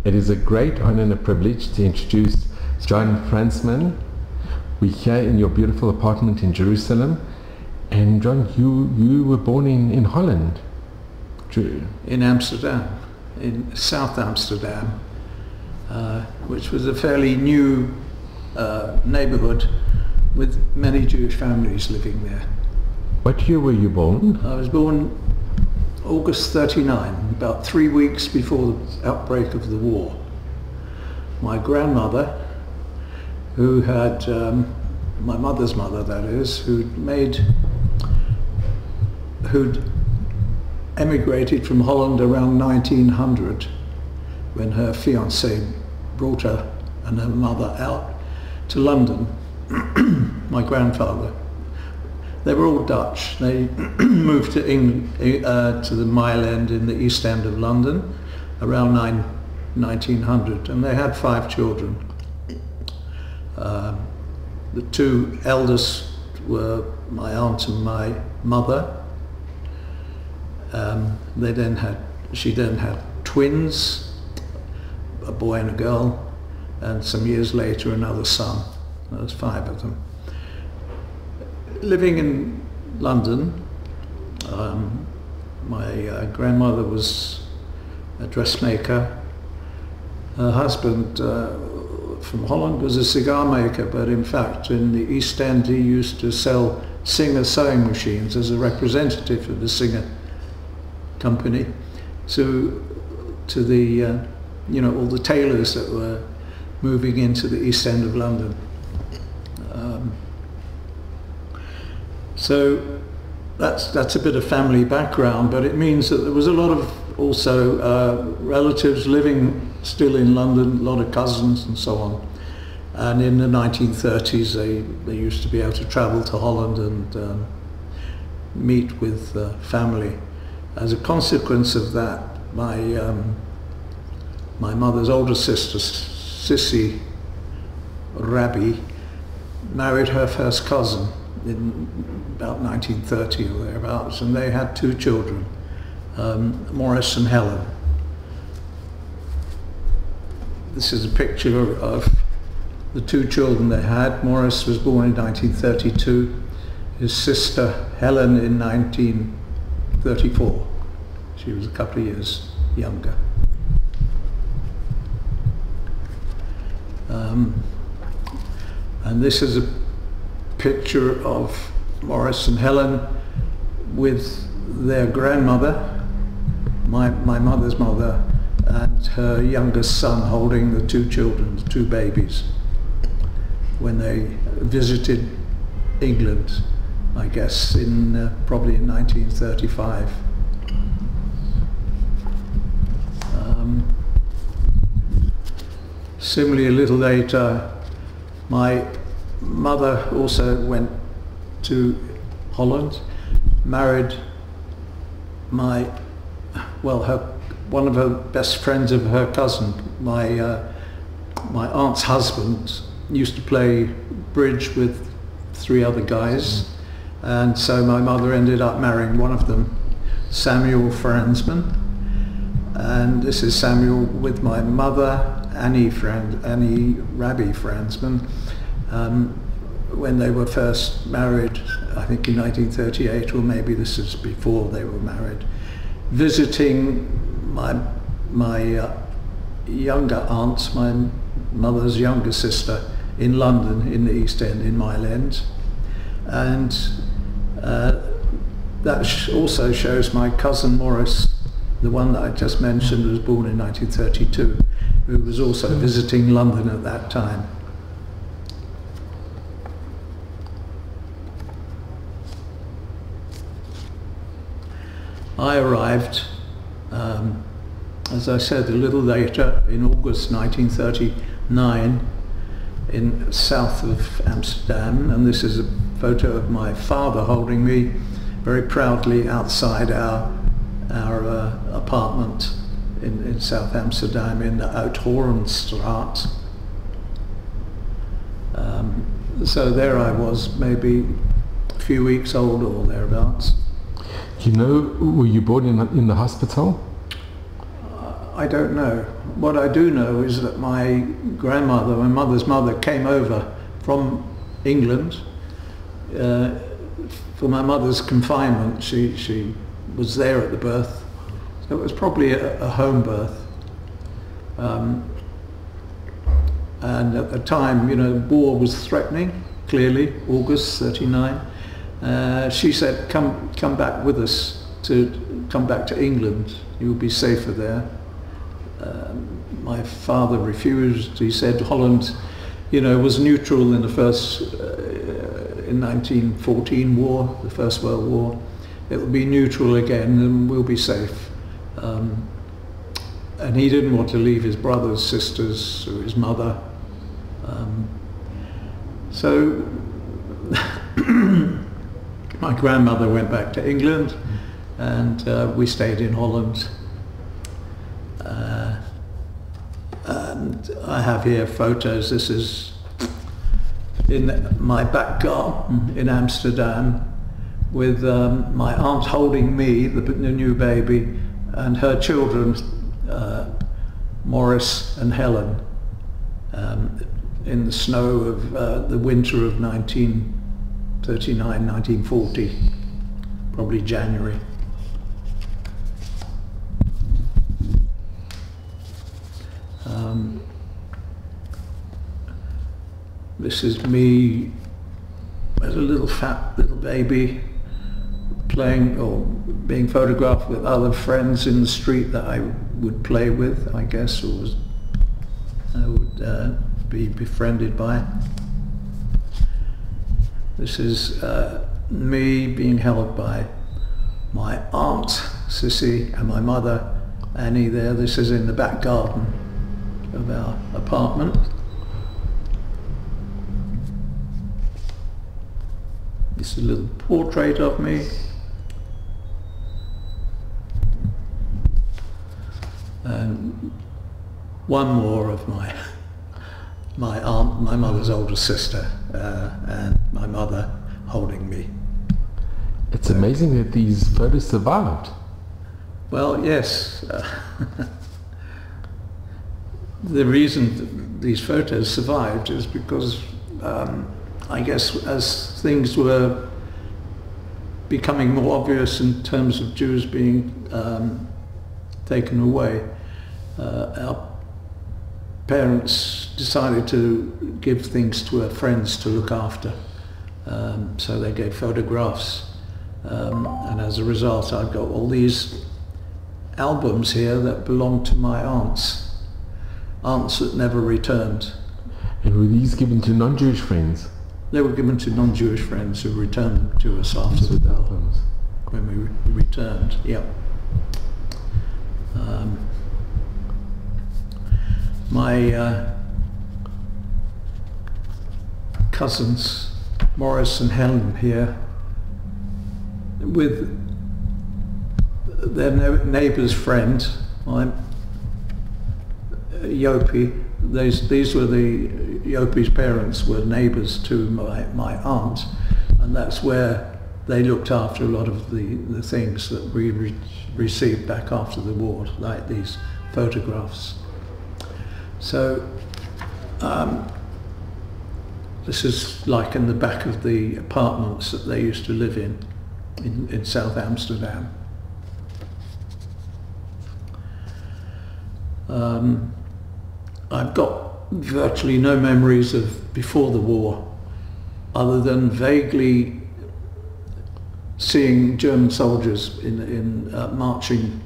It is a great honor and a privilege to introduce John Fransman. We're here in your beautiful apartment in Jerusalem. And John, you were born in Holland. In Amsterdam, in South Amsterdam, which was a fairly new neighborhood with many Jewish families living there. What year were you born? I was born August 39, about 3 weeks before the outbreak of the war. My grandmother, who had, my mother's mother that is, who'd emigrated from Holland around 1900 when her fiancé brought her and her mother out to London. My grandfather. They were all Dutch. They moved to England, to the Mile End in the East End of London around 1900, and they had 5 children. The 2 eldest were my aunt and my mother. She then had twins, a boy and a girl, and some years later another son. There was 5 of them. Living in London, my grandmother was a dressmaker. Her husband from Holland was a cigar maker, but in fact in the East End he used to sell Singer sewing machines as a representative of the Singer company to the all the tailors that were moving into the East End of London. So that's a bit of family background, but it means that there was a lot of also relatives living still in London, a lot of cousins and so on. And in the 1930s they used to be able to travel to Holland and meet with family. As a consequence of that, my mother's older sister, Sissy Rabbi, married her first cousin in about 1930 or thereabouts, and they had 2 children, Morris and Helen. This is a picture of the 2 children they had. Morris was born in 1932, his sister Helen in 1934. She was a couple of years younger. And this is a picture of Morris and Helen with their grandmother, my mother's mother, and her youngest son holding the 2 children, the 2 babies, when they visited England, I guess, in probably in 1935. Similarly, a little later, my mother also went to Holland, married one of her best friends of her cousin. My aunt's husband used to play bridge with 3 other guys, and so my mother ended up marrying one of them, Samuel Fransman. And this is Samuel with my mother, Annie Rabbi Fransman, when they were first married, I think in 1938, or maybe this is before they were married, visiting my younger aunt, my mother's younger sister, in London, in the East End, in Mile End. And that also shows my cousin Morris, the one that I just mentioned, was born in 1932, who was also visiting London at that time. I arrived, as I said, a little later, in August 1939, in south of Amsterdam, and this is a photo of my father holding me very proudly outside our apartment in South Amsterdam in the Oud-Hoornstraat. So there I was, maybe a few weeks old or thereabouts. Were you born in the hospital? I don't know. What I do know is that my grandmother, my mother's mother, came over from England for my mother's confinement. She was there at the birth, so it was probably a home birth. And at the time, you know, war was threatening, clearly, August 39. She said, come back with us, come back to England, you'll be safer there. My father refused. He said Holland, you know, was neutral in the first, in 1914 war, the First World War. It will be neutral again and we'll be safe. And he didn't want to leave his brothers, sisters, or his mother. So my grandmother went back to England and we stayed in Holland. And I have here photos. This is in my back garden in Amsterdam with my aunt holding me, the new baby, and her children, Morris and Helen, in the snow of the winter of 1939, 1940, probably January. This is me as a little fat little baby playing or being photographed with other friends in the street that I would play with, I guess, or I would be befriended by. This is me being held by my aunt Sissy and my mother Annie there. This is in the back garden of our apartment. This is a little portrait of me. And one more of my aunt, my mother's older sister, and my mother holding me. It's amazing that these photos survived. Well, yes. The reason these photos survived is because I guess as things were becoming more obvious in terms of Jews being taken away, our parents decided to give things to our friends to look after. So they gave photographs, and as a result I've got all these albums here that belong to my aunts that never returned. And were these given to non-Jewish friends? They were given to non-Jewish friends who returned to us after the war, when we returned. Yeah. My cousins Morris and Helen here, with their neighbour's friend, Yopi. These were Yopi's parents were neighbours to my aunt, and that's where they looked after a lot of the things that we received back after the war, like these photographs. So this is like in the back of the apartments that they used to live in South Amsterdam. I've got virtually no memories of before the war, other than vaguely seeing German soldiers in marching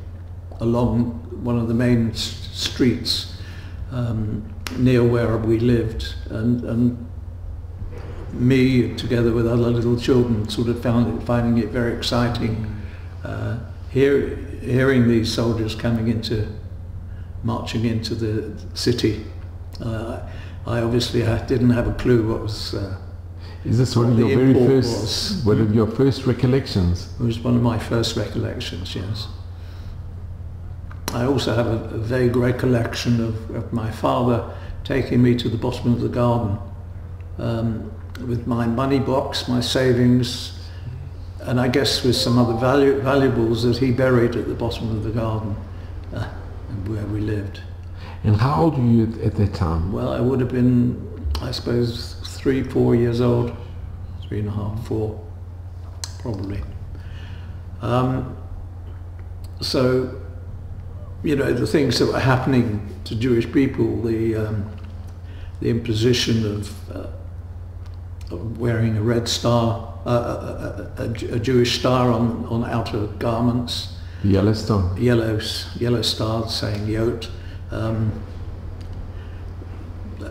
along one of the main streets near where we lived, and me, together with other little children, sort of finding it very exciting, hearing these soldiers marching into the city. I obviously didn't have a clue what was. Is this one of your very first? One of your first recollections? It was one of my first recollections. Yes. I also have a vague recollection of my father taking me to the bottom of the garden with my money box, my savings, and I guess with some other valuables that he buried at the bottom of the garden. where we lived. And how old were you at that time? Well, I would have been, I suppose, 3, 4 years old, 3.5, 4, probably. So, you know, the things that were happening to Jewish people, the imposition of wearing a red star, a Jewish star on outer garments. Yellow star. Yellow star saying Yot.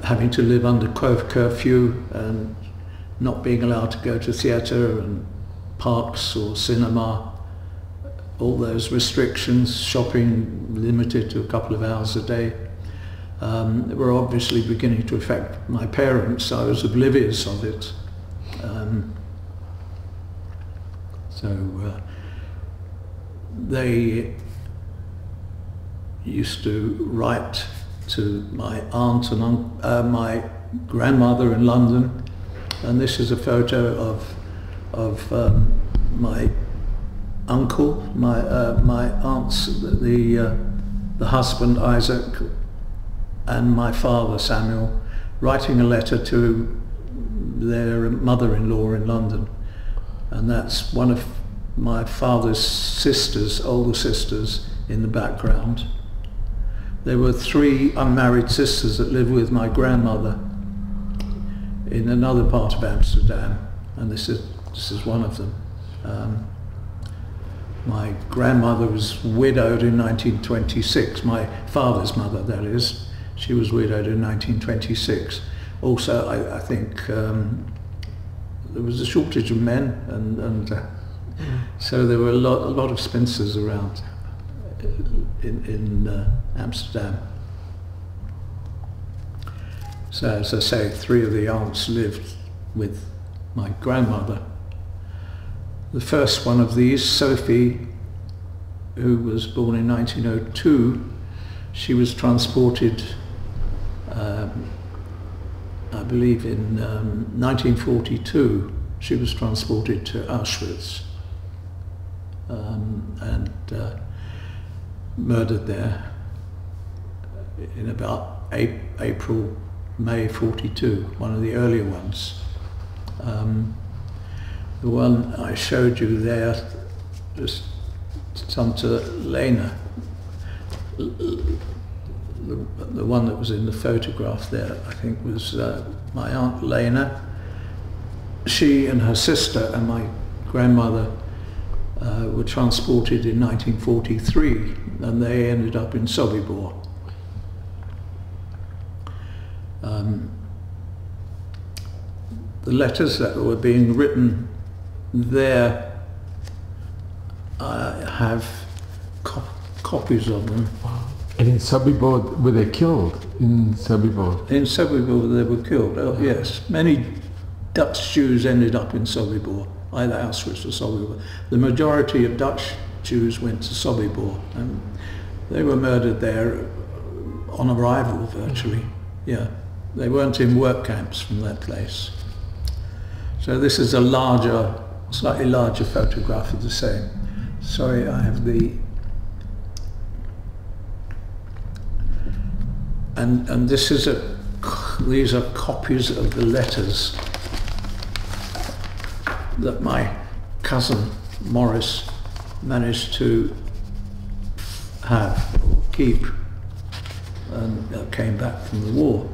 Having to live under curfew and not being allowed to go to theatre and parks or cinema. All those restrictions, shopping limited to a couple of hours a day, were obviously beginning to affect my parents. I was oblivious of it. They used to write to my aunt and my grandmother in London, and this is a photo of my uncle, my aunt's, the husband Isaac, and my father Samuel, writing a letter to their mother-in-law in London, and that's one of my father's sisters, older sisters, in the background. There were 3 unmarried sisters that lived with my grandmother in another part of Amsterdam, and this is one of them. My grandmother was widowed in 1926, my father's mother, that is. She was widowed in 1926. Also, I think there was a shortage of men, and so there were a lot of spinsters around in Amsterdam. So, as I say, 3 of the aunts lived with my grandmother. The first one of these, Sophie, who was born in 1902, she was transported, I believe in 1942, she was transported to Auschwitz and murdered there in about April, May 42, one of the earlier ones. The one I showed you there is Tante Lena, the one that was in the photograph there, I think was my Aunt Lena. She and her sister and my grandmother were transported in 1943, and they ended up in Sobibor. The letters that were being written there, I have copies of them. And in Sobibor, were they killed in Sobibor? In Sobibor they were killed, oh, yes. Many Dutch Jews ended up in Sobibor, either Auschwitz or Sobibor. The majority of Dutch Jews went to Sobibor, and they were murdered there on arrival, virtually. Yeah, they weren't in work camps from that place. So this is a larger, slightly larger photograph of the same. Sorry, I have the... And this is these are copies of the letters that my cousin Morris managed to have or keep, and came back from the war.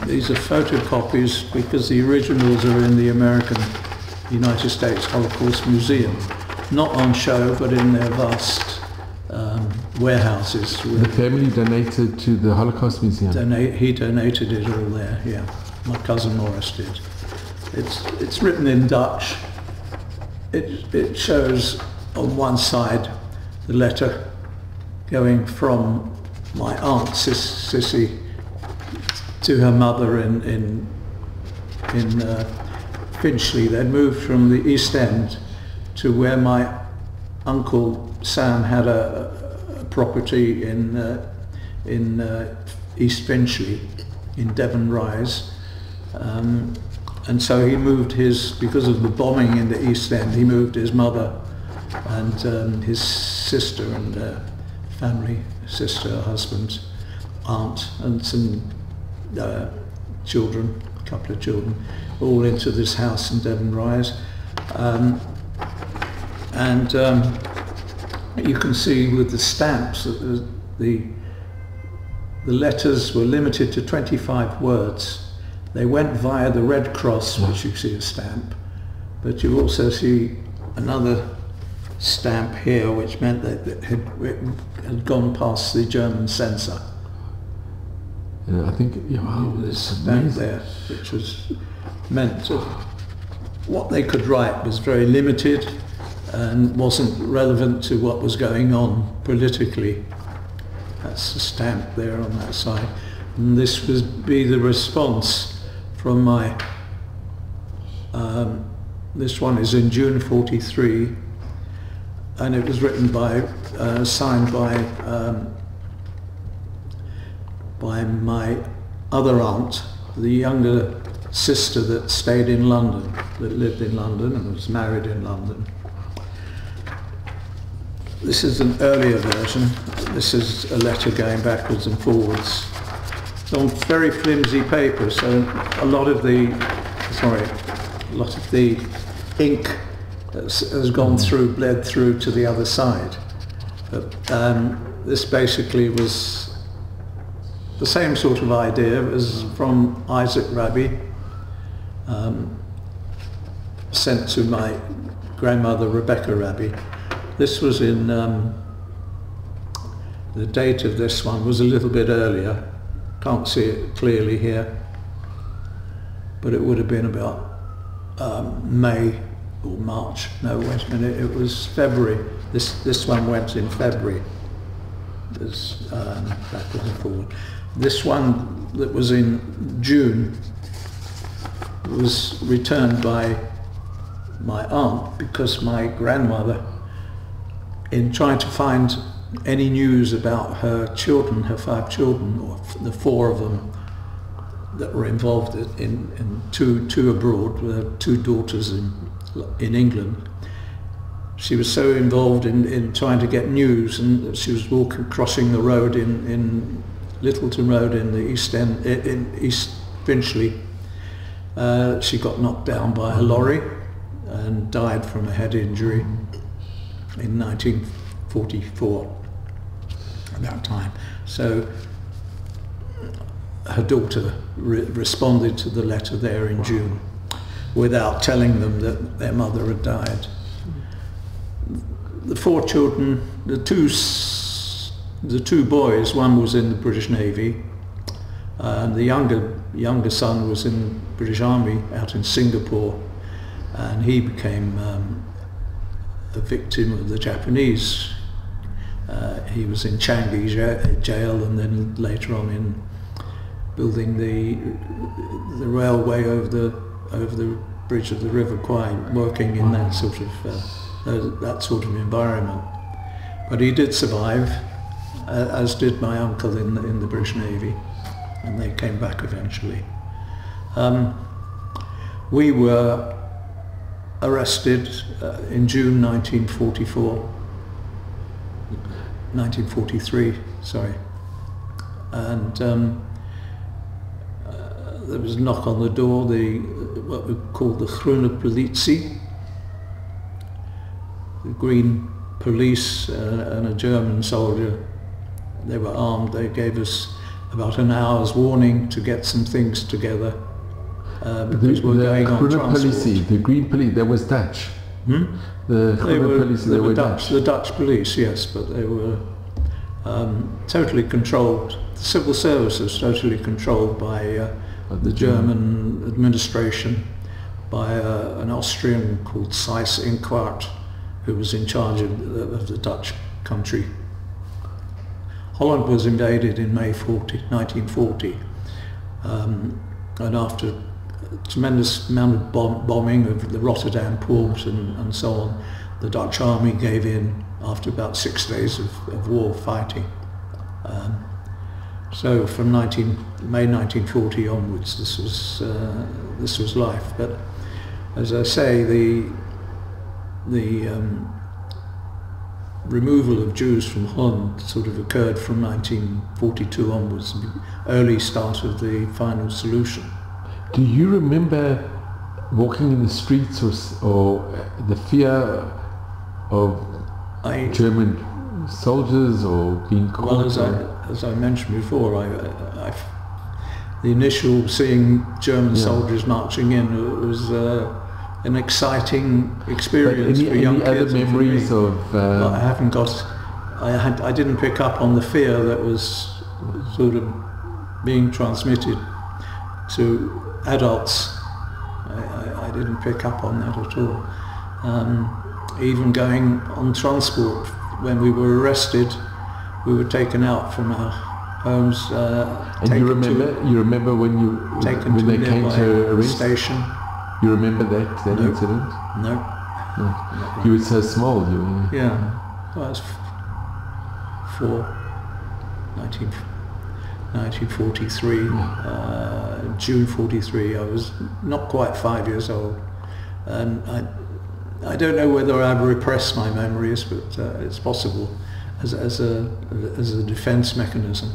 These are photocopies because the originals are in the United States Holocaust Museum, not on show but in their vast warehouses. The family donated to the Holocaust Museum? He donated it all there, yeah. My cousin Morris did. It's written in Dutch. It shows on one side the letter going from my aunt Sissy to her mother in Finchley. They'd moved from the East End to where my uncle Sam had a property in East Finchley in Devon Rise, and so he moved because of the bombing in the East End, he moved his mother and his sister and family, sister, husband, aunt, and some children, a couple of children, all into this house in Devon Rise. You can see with the stamps that the letters were limited to 25 words. They went via the Red Cross, which you see a stamp, but you also see another stamp here, which meant that it had gone past the German censor. I think, wow, this stamp there, which was meant to, what they could write was very limited and wasn't relevant to what was going on politically. That's the stamp there on that side. And this would be the response from my, this one is in June 43, and it was written by, signed by my other aunt, the younger sister that stayed in London, that lived in London and was married in London. This is an earlier version. This is a letter going backwards and forwards. It's on very flimsy paper, so a lot of the ink has gone through, bled through to the other side. But this basically was the same sort of idea as from Isaac Raby, sent to my grandmother Rebecca Raby. This was in, the date of this one was a little bit earlier. Can't see it clearly here, but it would have been about May or March. No, wait a minute, it was February. This one went in February. This backwards and forward. This one that was in June was returned by my aunt because my grandmother, in trying to find any news about her children, her 5 children, or the 4 of them that were involved in two abroad, with her 2 daughters in England. She was so involved in trying to get news, and she was crossing the road in Littleton Road in the East End, in East Finchley. She got knocked down by a lorry and died from a head injury in 1944 at that time. So her daughter responded to the letter there in June without telling them that their mother had died. The 4 children, the two boys, one was in the British Navy, and the younger son was in the British Army out in Singapore, and he became a victim of the Japanese. He was in Changi jail, and then later on in building the railway over the bridge of the River Kwai, working in that sort of environment. But he did survive, as did my uncle in the British Navy, and they came back eventually. We were arrested in June 1943, sorry, and there was a knock on the door. What we called the groene politie, the green police, and a German soldier. They were armed. They gave us about an hour's warning to get some things together because we're going on transport. The green police, that was Dutch. The police, they were Dutch. The Dutch police, yes, but they were totally controlled. The civil service was totally controlled by the German administration, by an Austrian called Seyss Inquart, who was in charge of the Dutch country. Holland was invaded in May 1940, and after a tremendous amount of bombing of the Rotterdam port and so on, the Dutch army gave in after about 6 days of war fighting. So from May 1940 onwards, this was life. But as I say, removal of Jews from Holland sort of occurred from 1942 onwards, the early start of the final solution. Do you remember walking in the streets or the fear of German soldiers or being caught? Well, as I mentioned before, the initial seeing German soldiers marching in was an exciting experience for young kids. Any other memories of? Well, I haven't got. I didn't pick up on the fear that was sort of being transmitted to adults. I didn't pick up on that at all. Even going on transport, when we were arrested, we were taken out from our homes. And you remember when they came to arrest? Station. You remember that incident? No. You were so small. Yeah. Well, I was 1943, June 43. I was not quite 5 years old, and I don't know whether I've repressed my memories, but it's possible as a defence mechanism.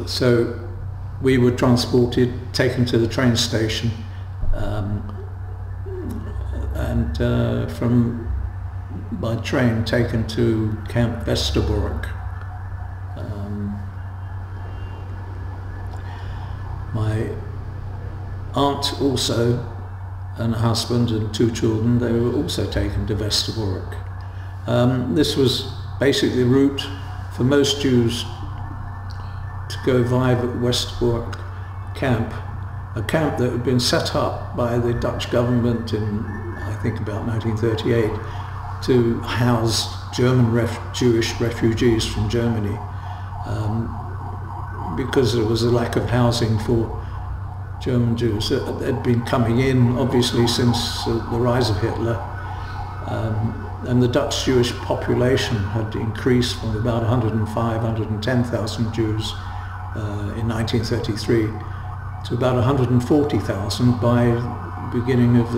So we were transported, taken to the train station, and from by train taken to Camp Westerbork. My aunt also, and a husband and 2 children, they were also taken to Westerbork. This was basically the route for most Jews to go via Westerbork camp, a camp that had been set up by the Dutch government in, I think, about 1938 to house German Jewish refugees from Germany, because there was a lack of housing for German Jews. They'd been coming in, obviously, since the rise of Hitler, and the Dutch Jewish population had increased from about 110,000 Jews in 1933 to about 140,000 by beginning of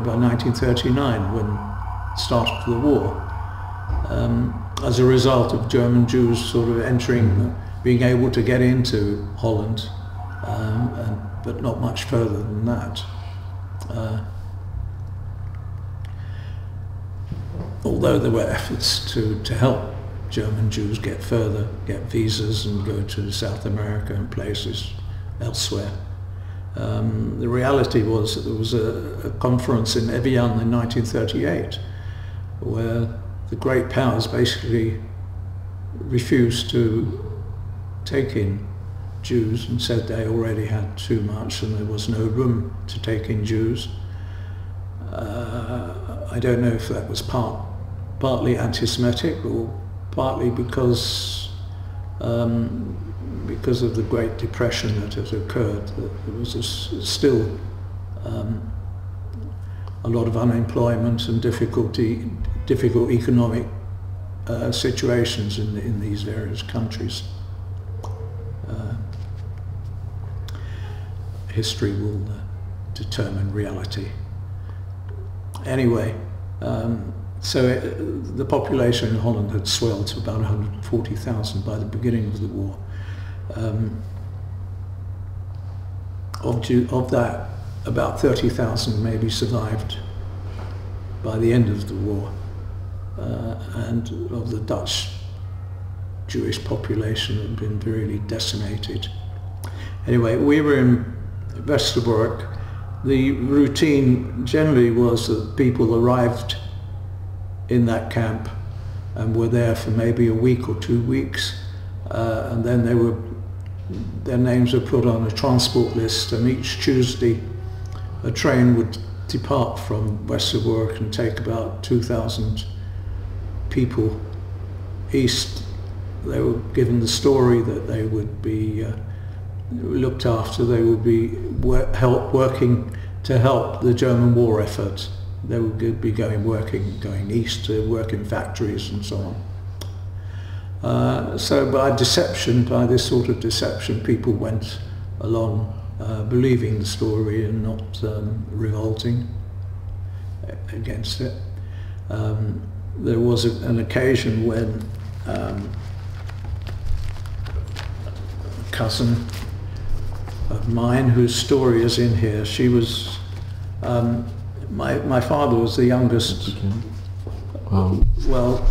by 1939, when the start of the war, as a result of German Jews sort of entering, being able to get into Holland, but not much further than that. Although there were efforts to help German Jews get further, get visas and go to South America and places elsewhere. The reality was that there was a conference in Evian in 1938 where the great powers basically refused to take in Jews and said they already had too much and there was no room to take in Jews. I don't know if that was partly anti-Semitic or partly because of the Great Depression that had occurred. There was still a lot of unemployment and difficult economic situations in these various countries. History will determine reality. Anyway, so the population in Holland had swelled to about 140,000 by the beginning of the war. Of that, about 30,000 maybe survived by the end of the war, and of the Dutch Jewish population had been really decimated. Anyway, we were in Westerbork. The routine generally was that people arrived in that camp and were there for maybe a week or 2 weeks, and then their names were put on a transport list, and each Tuesday a train would depart from Westerbork and take about 2,000 people east. They were given the story that they would be looked after, they would be working to help the German war effort. They would be going east to work in factories and so on. So by this sort of deception, people went along believing the story and not revolting. against it. There was an occasion when a cousin of mine, whose story is in here, she was, my father was the youngest. Well,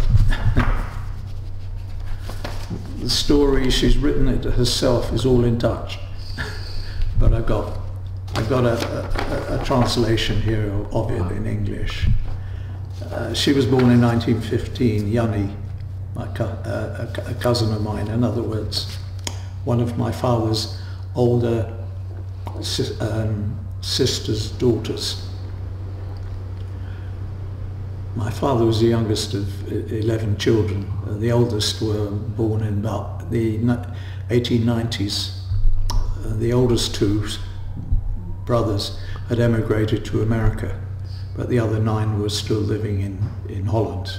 the story, she's written it herself, is all in Dutch, but I got a translation here of it in English. She was born in 1915, Jannie, a cousin of mine, in other words, one of my father's older sister's daughters. My father was the youngest of 11 children. The oldest were born in about the 1890s. The oldest two brothers had emigrated to America, but the other 9 were still living in Holland.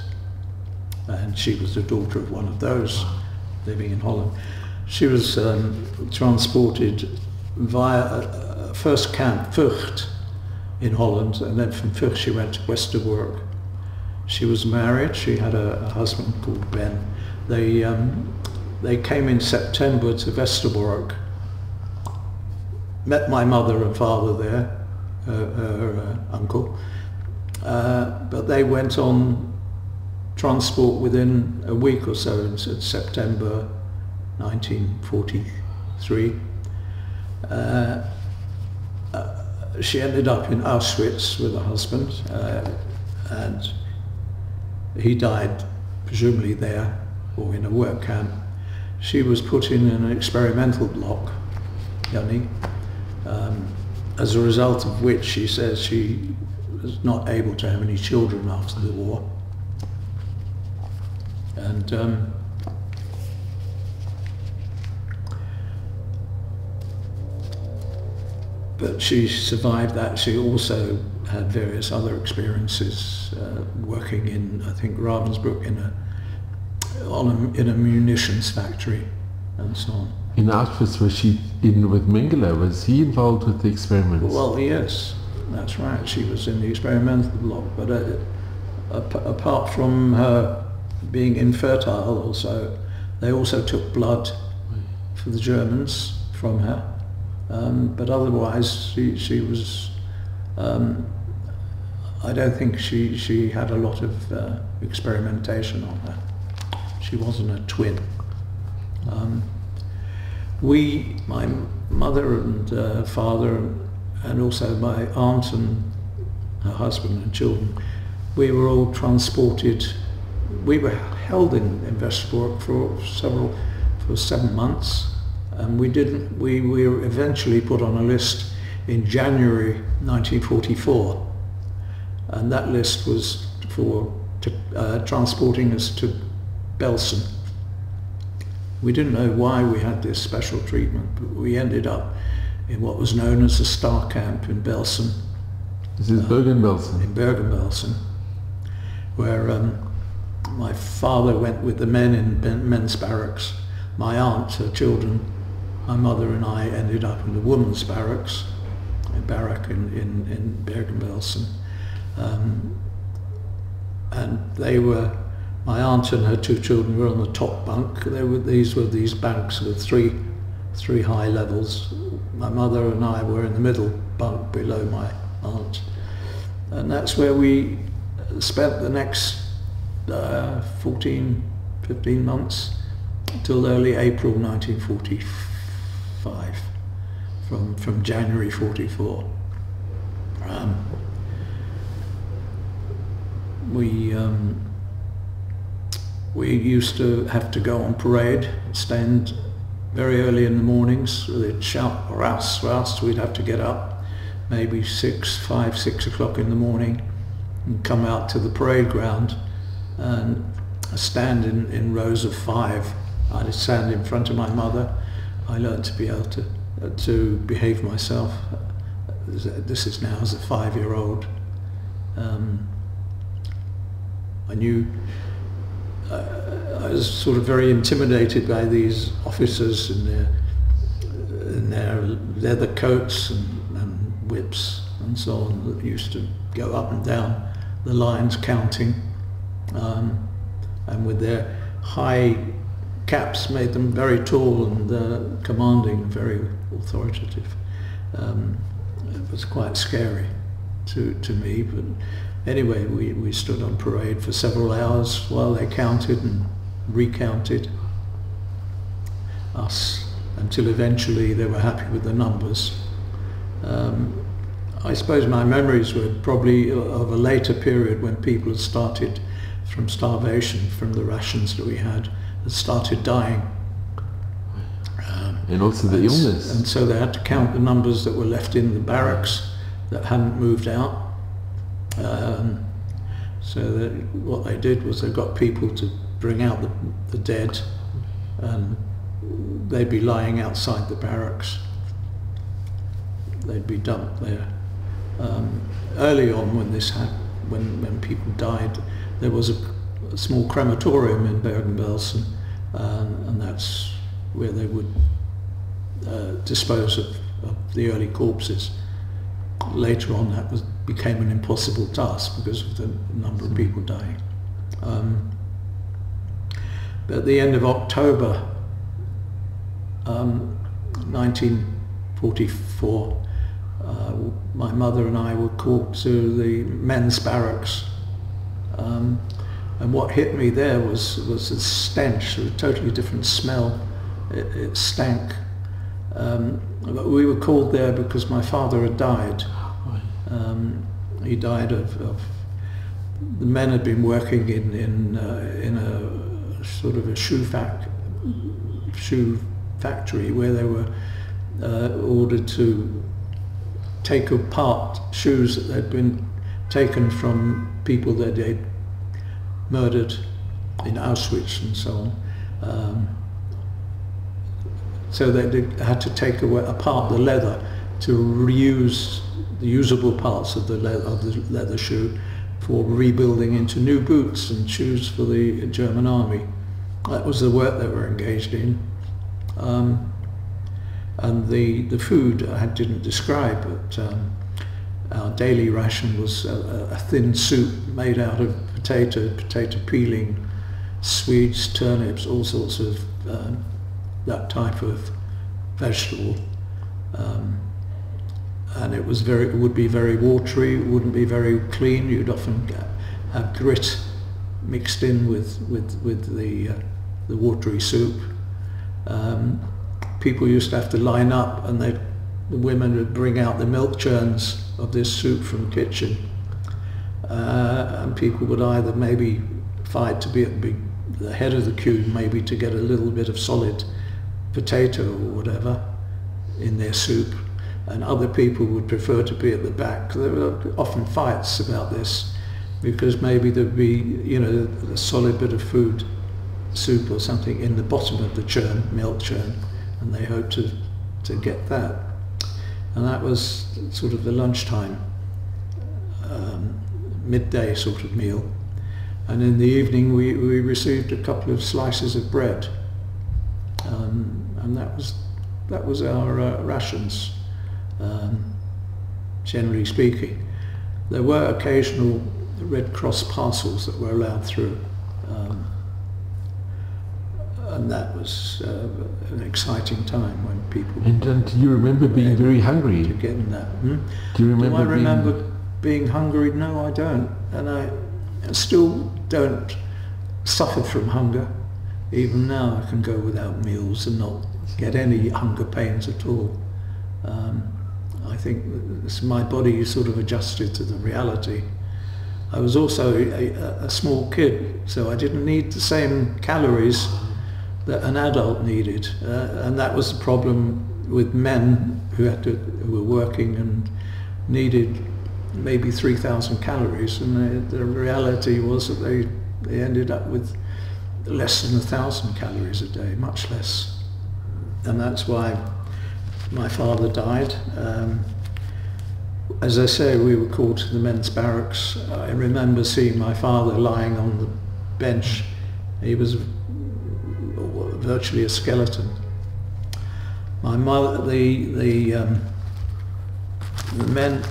And she was the daughter of one of those living in Holland. She was transported via first Camp Vught in Holland, and then from Vught she went to Westerbork. She was married. She had a husband called Ben. They came in September to Westerbork, met my mother and father there, her uncle, but they went on transport within a week or so in September 1943. She ended up in Auschwitz with her husband, and he died presumably there or in a work camp. She was put in an experimental block, Jannie, as a result of which she says she was not able to have any children after the war. And but she survived that. She also had various other experiences, working in, I think, Ravensbrück in a munitions factory and so on. In Auschwitz, was she in with Mengele? Was he involved with the experiments? Well, yes, that's right. She was in the experimental block, but apart from her being infertile, also they also took blood for the Germans from her. But otherwise, she was. I don't think she had a lot of experimentation on her. She wasn't a twin. My mother and father, and also my aunt and her husband and children, we were all transported. We were held in Westerbork for 7 months. And we were eventually put on a list in January 1944, and that list was for transporting us to Belsen. We didn't know why we had this special treatment, but we ended up in what was known as the Star Camp in Belsen. This is Bergen-Belsen. In Bergen-Belsen, where my father went with the men in men's barracks. My aunt, her children, my mother and I ended up in the women's barracks, a barrack in Bergen-Belsen. And they were, my aunt and her 2 children were on the top bunk. These were these banks with three high levels. My mother and I were in the middle bunk below my aunt. And that's where we spent the next 14, 15 months till early April 1945, from January 44. We used to have to go on parade, stand very early in the mornings. They'd shout "Raus, Raus," we'd have to get up maybe 5, 6 o'clock in the morning and come out to the parade ground and stand in rows of 5. I'd stand in front of my mother. I learned to be able to behave myself. This is now as a 5-year-old. I knew I was sort of very intimidated by these officers in their leather coats and whips and so on that used to go up and down the lines counting, and with their high caps made them very tall and commanding, very authoritative. It was quite scary to me, but anyway, we stood on parade for several hours while they counted and recounted us until eventually they were happy with the numbers. I suppose my memories were probably of a later period when people had started from starvation, from the rations that we had started dying. And also the illness. And so they had to count the numbers that were left in the barracks that hadn't moved out. So that what they did was they got people to bring out the dead, and they'd be lying outside the barracks. They'd be dumped there. Early on, when this happened, when people died, there was a small crematorium in Bergen-Belsen, and that's where they would dispose of the early corpses. Later on, that became an impossible task because of the number of people dying. But at the end of October 1944, my mother and I were called to the men's barracks, and what hit me there was a stench, a totally different smell. It stank. But we were called there because my father had died. He died of the men had been working in a sort of a shoe factory where they were ordered to take apart shoes that had been taken from people that they'd murdered in Auschwitz and so on. So they had to take apart the leather to reuse the usable parts of the leather shoe for rebuilding into new boots and shoes for the German army. That was the work they were engaged in. And the food I didn't describe, but our daily ration was a thin soup made out of potato peeling, Swedes, turnips, all sorts of that type of vegetable. And it would be very watery, it wouldn't be very clean. You'd often have grit mixed in with the watery soup. People used to have to line up, and the women would bring out the milk churns of this soup from the kitchen, and people would either maybe fight to be at the head of the queue, maybe to get a little bit of solid potato or whatever in their soup, and other people would prefer to be at the back. There were often fights about this because maybe there'd be, a solid bit of food, soup or something in the bottom of the churn, milk churn, and they hoped to get that. And that was sort of the lunchtime, midday sort of meal. And in the evening we received a couple of slices of bread, and that was our rations, generally speaking. There were occasional Red Cross parcels that were allowed through, and that was an exciting time when people... And do you remember being very hungry? To get in that. Do you remember? Do I remember being hungry? No, I don't. And I still don't suffer from hunger. Even now I can go without meals and not get any hunger pains at all. I think my body sort of adjusted to the reality. I was also a small kid, so I didn't need the same calories that an adult needed, and that was the problem with men who were working and needed maybe 3,000 calories, and the reality was that they ended up with less than 1,000 calories a day, much less. And that's why my father died. As I say, we were called to the men's barracks. I remember seeing my father lying on the bench. He was virtually a skeleton. My mother, the men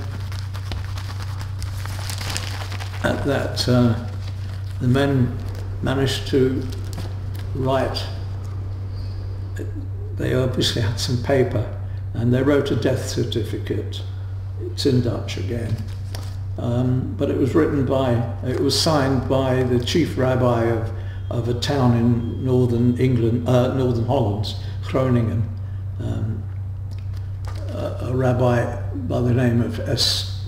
the men managed to write. They obviously had some paper, and they wrote a death certificate. It's in Dutch again, but it was signed by the chief rabbi of a town in northern England, northern Holland, Groningen, a rabbi by the name of S.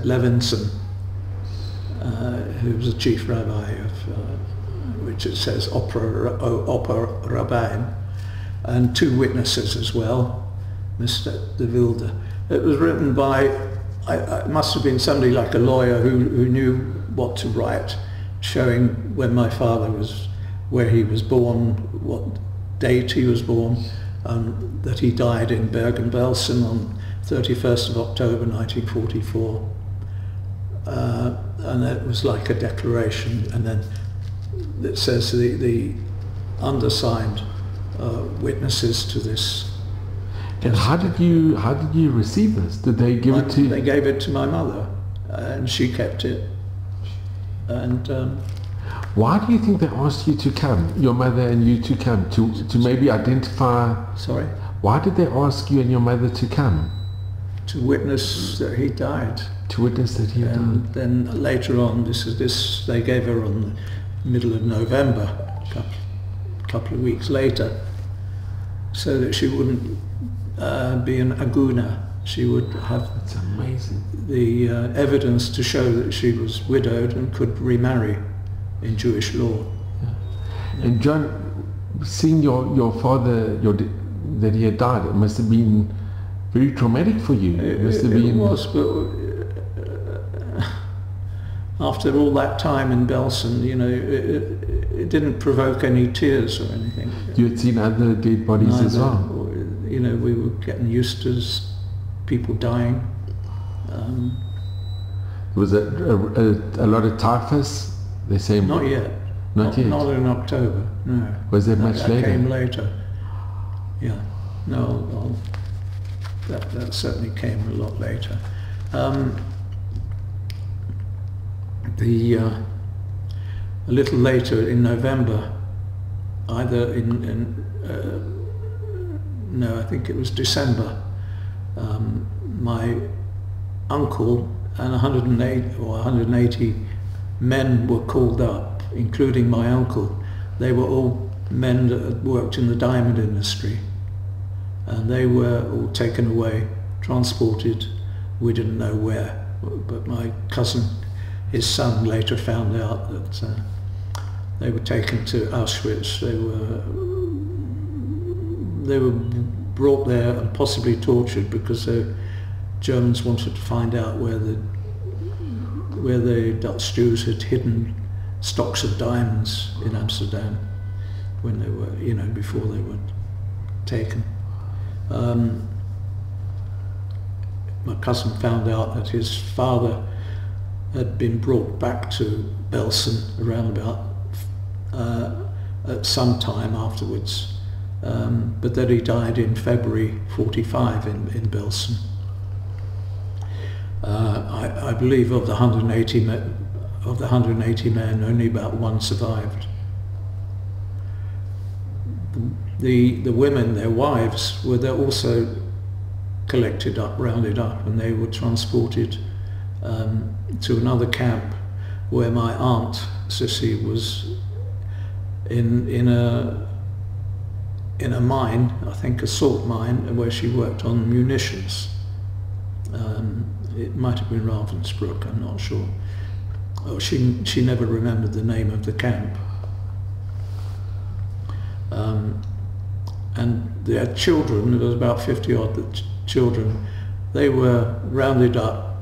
Levinson, who was the chief rabbi of, which it says Opper Rabijn, and two witnesses as well, Mr. de Wilde. It was written by, it must have been somebody like a lawyer who knew what to write, showing when my father was, where he was born, what date he was born, that he died in Bergen-Belsen on 31st of October 1944. And it was like a declaration, and then it says the undersigned witnesses to this. And how did you receive this? Did they give it to? They gave it to my mother, and she kept it. And why do you think they asked you to come, your mother and you to come, to maybe identify? Sorry? Why did they ask you and your mother to come? To witness that he died. To witness that he died. And then later on, they gave her on the middle of November, a couple of weeks later, so that she wouldn't be an aguna. She would have That's amazing. the evidence to show that she was widowed and could remarry in Jewish law. Yeah. And John, seeing your father, that he had died, it must have been very traumatic for you. It was, but after all that time in Belsen, you know, it didn't provoke any tears or anything. You had seen other dead bodies as well? You know, we were getting used to people dying. Was it a lot of typhus? They say not yet. Not yet. Not in October. No. Was that much later? That came later. Yeah. No. That certainly came a lot later. A little later in November, either no, I think it was December, my uncle and 180 men were called up, including my uncle. They were all men that had worked in the diamond industry, and they were all taken away, transported, we didn't know where, but my cousin, his son, later found out that they were taken to Auschwitz. They were brought there and possibly tortured because the Germans wanted to find out where the Dutch Jews had hidden stocks of diamonds in Amsterdam when they were, you know, before they were taken. My cousin found out that his father had been brought back to Belsen around about at some time afterwards, but that he died in February 45 in Belsen. I believe of the 180 men, only about one survived. The women, their wives, were there also collected up, rounded up, and they were transported to another camp where my aunt Sissy was in a mine, I think a salt mine, where she worked on munitions. It might have been Ravensbrück, I'm not sure. Oh, she never remembered the name of the camp. And their children, there was about 50 odd children, they were rounded up,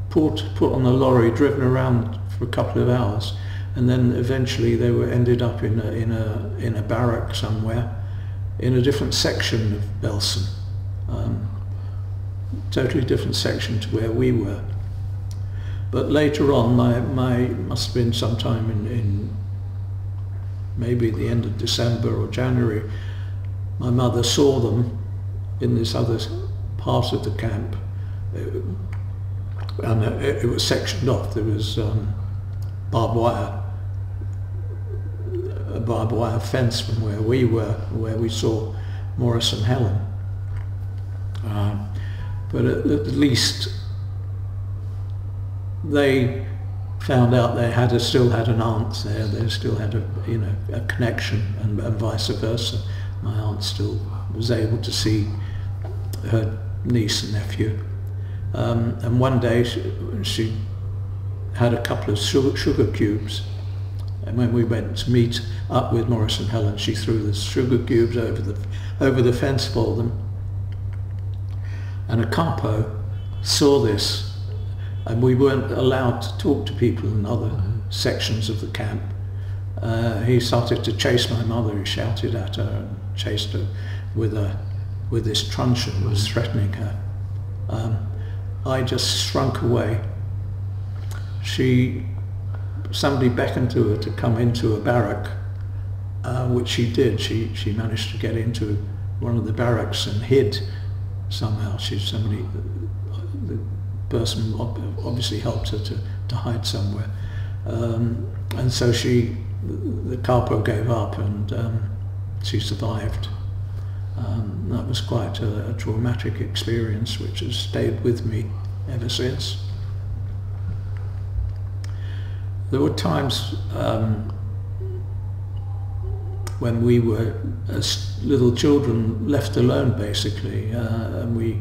put on a lorry, driven around for a couple of hours, and then eventually they were ended up in a barrack somewhere, in a different section of Belsen, totally different section to where we were. But later on, my must have been sometime in maybe the end of December or January, my mother saw them in this other part of the camp, and it was sectioned off. There was barbed wire fence from where we were, where we saw Maurice and Helen. But at least they found out they still had an aunt there. They still had a connection, and vice versa. My aunt still was able to see her niece and nephew. And one day she had a couple of sugar cubes, and when we went to meet up with Maurice and Helen, she threw the sugar cubes over the fence for them. And a capo saw this, and we weren't allowed to talk to people in other sections of the camp. He started to chase my mother. He shouted at her and chased her with this truncheon, was threatening her. I just shrunk away. Somebody beckoned to her to come into a barrack, which she did. She managed to get into one of the barracks and hid somehow. The person obviously helped her to hide somewhere. And so the capo gave up, and she survived. That was quite a traumatic experience, which has stayed with me ever since. There were times when we were, as little children, left alone basically, and we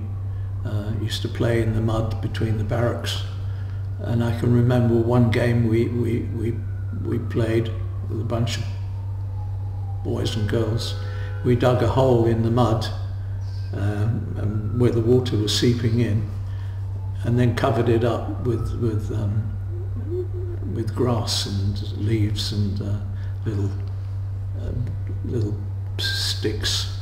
used to play in the mud between the barracks. And I can remember one game we played with a bunch of boys and girls. We dug a hole in the mud and where the water was seeping in, and then covered it up with grass and leaves and little sticks.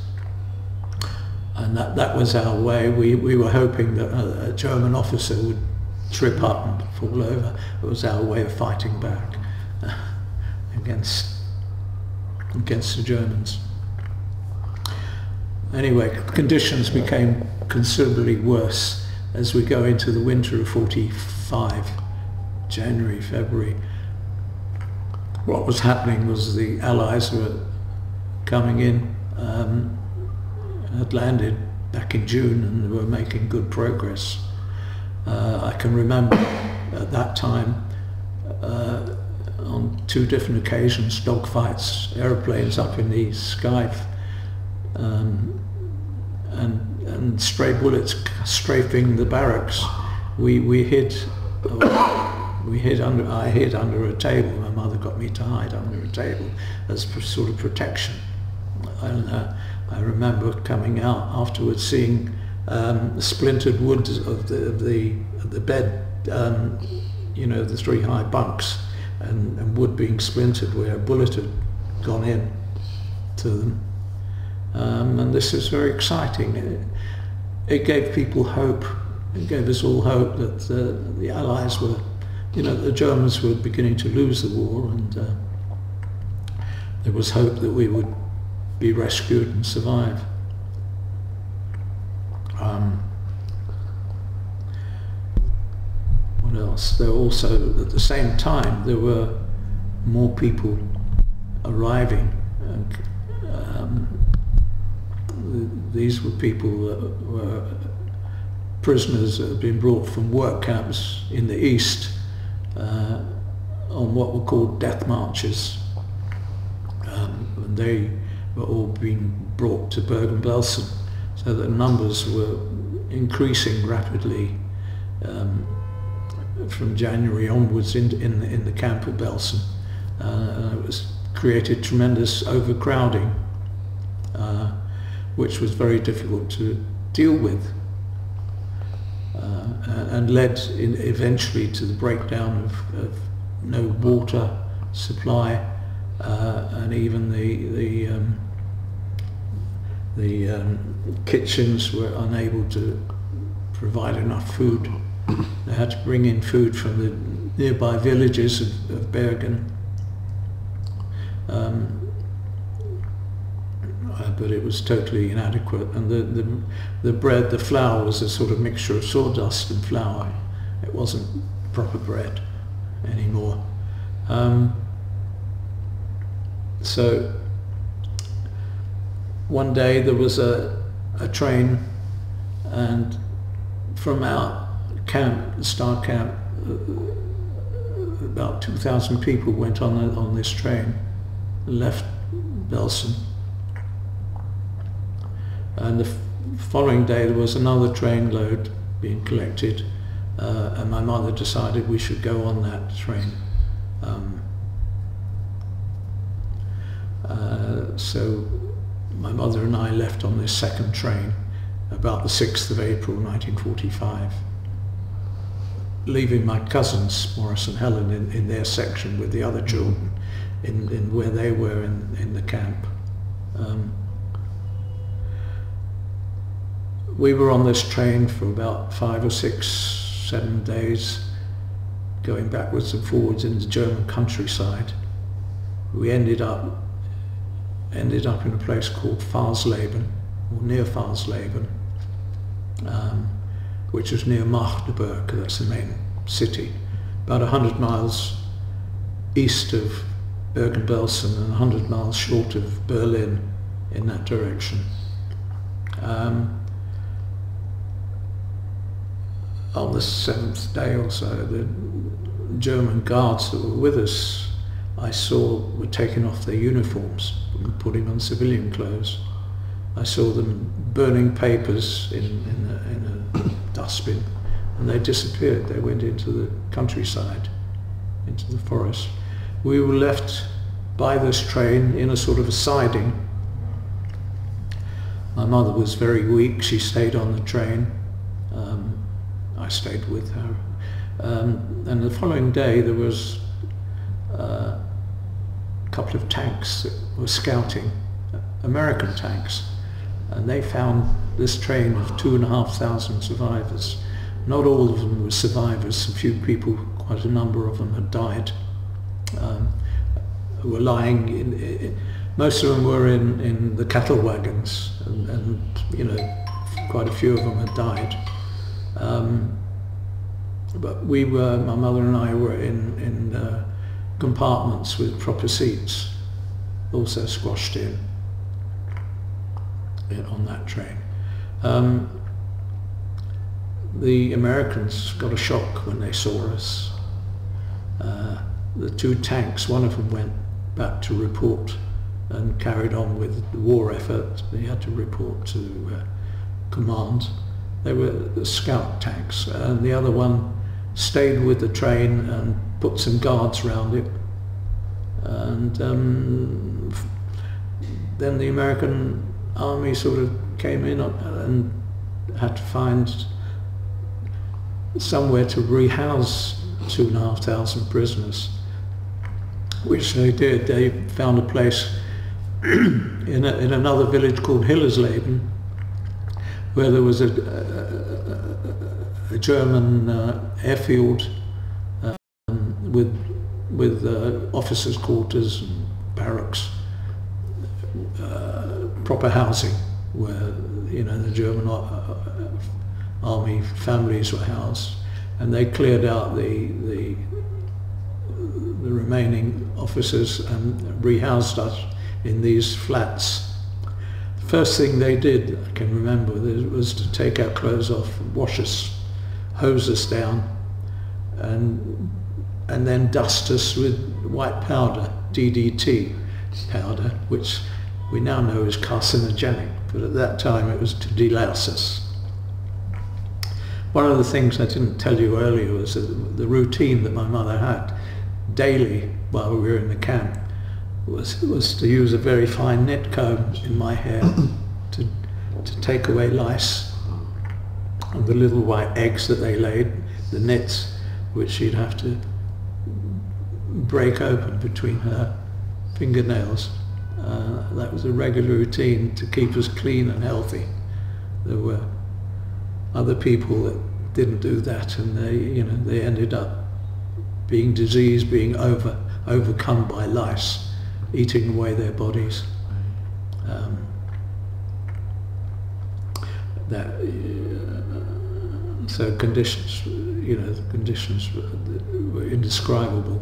And that was our way. We were hoping that a German officer would trip up and fall over. It was our way of fighting back against the Germans. Anyway, conditions became considerably worse as we go into the winter of 45, January, February. What was happening was the Allies were coming in, had landed back in June, and were making good progress. I can remember at that time, on 2 different occasions, dogfights, aeroplanes up in the sky, and stray bullets strafing the barracks. I hid under a table. My mother got me to hide under a table as sort of protection. And I remember coming out afterwards, seeing the splintered wood of the bed, the 3 high bunks, and wood being splintered where a bullet had gone in to them. And this is very exciting. It gave people hope. It gave us all hope that the Allies were, the Germans were beginning to lose the war, and there was hope that we would be rescued and survive. What else? There also, at the same time, there were more people arriving. These were people that were prisoners that had been brought from work camps in the east on what were called death marches. And they were all being brought to Bergen-Belsen, so that numbers were increasing rapidly from January onwards in the camp of Belsen. It was created tremendous overcrowding, which was very difficult to deal with, and led eventually to the breakdown of no water supply, and even the kitchens were unable to provide enough food. They had to bring in food from the nearby villages of Bergen. but it was totally inadequate. And the bread, the flour was a sort of mixture of sawdust and flour. It wasn't proper bread anymore. So one day there was a train, and from our camp, the Star Camp, about 2,000 people went on this train, left Belsen. And the following day there was another train load being collected, and my mother decided we should go on that train. So my mother and I left on this second train about the 6th of April 1945, leaving my cousins, Morris and Helen, in their section with the other children in where they were in the camp. We were on this train for about 5 or 6, 7 days, going backwards and forwards in the German countryside. We ended up in a place called Farsleben, or near Farsleben, which was near Magdeburg. That's the main city, about 100 miles east of Bergen-Belsen and 100 miles short of Berlin in that direction. On the 7th day or so, the German guards that were with us, I saw, were taking off their uniforms and putting on civilian clothes. I saw them burning papers in a dustbin, and they disappeared. They went into the countryside, into the forest. We were left by this train in a sort of a siding. My mother was very weak. She stayed on the train. I stayed with her. And the following day there was a couple of tanks that were scouting, American tanks, and they found this train of 2,500 survivors. Not all of them were survivors. A few people, quite a number of them, had died. Were lying most of them were in the cattle wagons, and you know, quite a few of them had died. But we were, my mother and I were in compartments with proper seats, also squashed in on that train. The Americans got a shock when they saw us. The two tanks, one of them went back to report and carried on with the war effort. They had to report to command. They were the scout tanks, and the other one stayed with the train and put some guards around it. And then the American army sort of came in and had to find somewhere to rehouse 2,500 prisoners, which they did. They found a place in another village called Hillersleben, where there was a German airfield with officers' quarters and barracks, proper housing, where you know the German army families were housed, and they cleared out the remaining officers and rehoused us in these flats. The first thing they did, I can remember, was to take our clothes off, wash us, hose us down, and then dust us with white powder, DDT powder, which we now know is carcinogenic, but at that time it was to delouse us. One of the things I didn't tell you earlier was the routine that my mother had daily while we were in the camp was to use a very fine net comb in my hair to take away lice and the little white eggs that they laid, the nets, which she'd have to break open between her fingernails. That was a regular routine to keep us clean and healthy. There were other people that didn't do that, and they ended up being diseased, being overcome by lice, eating away their bodies. that so conditions, the conditions were indescribable.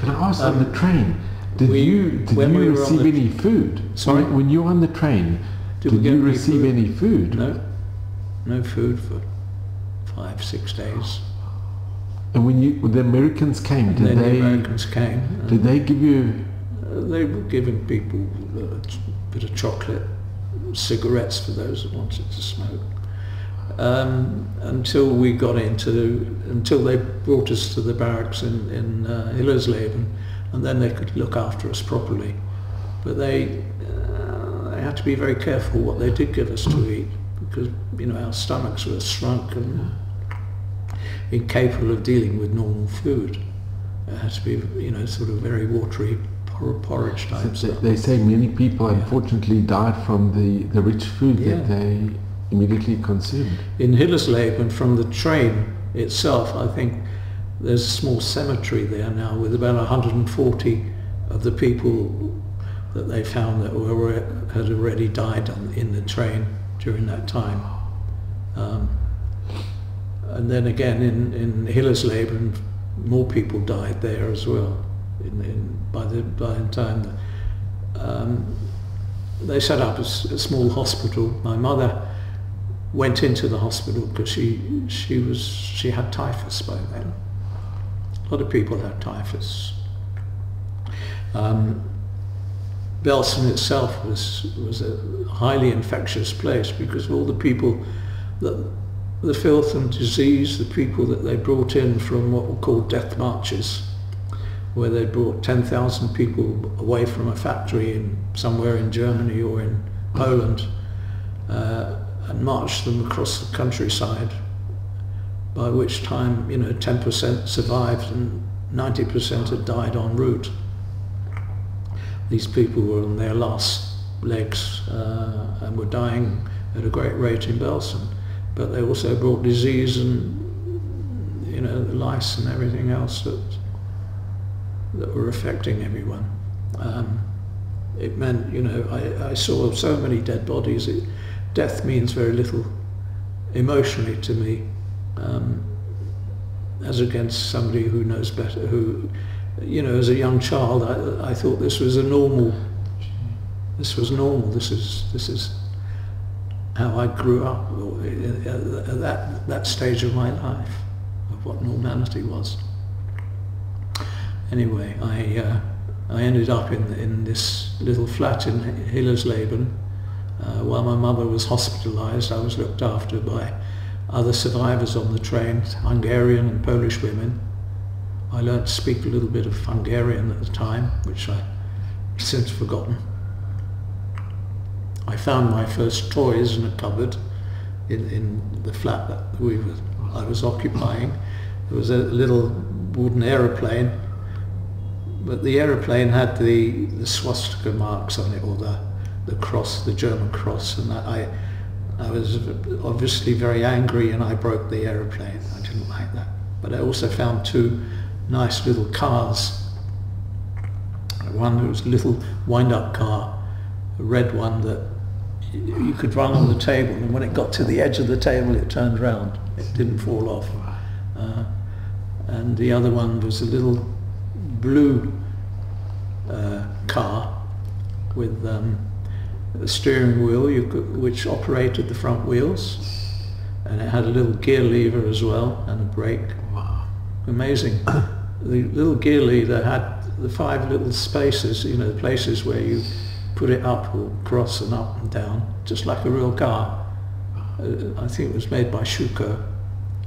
Can I ask, on the train, did you receive any food? Sorry? When you were on the train, did you receive any food? No food for 5-6 days. And when the Americans came, did they give you? They were giving people a bit of chocolate, cigarettes for those that wanted to smoke. Until they brought us to the barracks in Hillersleben, and then they could look after us properly. But they had to be very careful what they did give us to eat, because our stomachs were shrunk and incapable of dealing with normal food. It had to be sort of very watery porridge type stuff. They say many people unfortunately died from the rich food that they immediately consumed. In Hillersleben, from the train itself, I think there's a small cemetery there now with about 140 of the people that they found that had already died in the train during that time. And then again in Hillersleben, more people died there as well. By the time they set up a small hospital. My mother went into the hospital because she had typhus by then. A lot of people had typhus. Belsen itself was a highly infectious place because of all the people, the filth and disease, the people that they brought in from what were called death marches, where they brought 10,000 people away from a factory somewhere in Germany or in Poland and marched them across the countryside, by which time 10% survived and 90% had died en route. These people were on their last legs and were dying at a great rate in Belsen, but they also brought disease and the lice and everything else that were affecting everyone. It meant, I saw so many dead bodies. Death means very little emotionally to me, as against somebody who knows better, who, as a young child, I thought this was normal. This is how I grew up at that stage of my life, of what normality was. Anyway, I ended up in this little flat in Hillersleben. While my mother was hospitalized, I was looked after by other survivors on the train, Hungarian and Polish women. I learned to speak a little bit of Hungarian at the time, which I've since forgotten. I found my first toys in a cupboard in the flat that I was occupying. There was a little wooden aeroplane, but the aeroplane had the swastika marks on it, or the cross, the German cross, and I was obviously very angry, and I broke the aeroplane. I didn't like that. But I also found two nice little cars. One was a little wind-up car, a red one that you could run on the table, and when it got to the edge of the table it turned round. It didn't fall off. And the other one was a little blue car with a steering wheel which operated the front wheels, and it had a little gear lever as well and a brake. Wow. Amazing. The little gear lever had the 5 little spaces, the places where you put it up or cross and up and down, just like a real car. I think it was made by Schuker,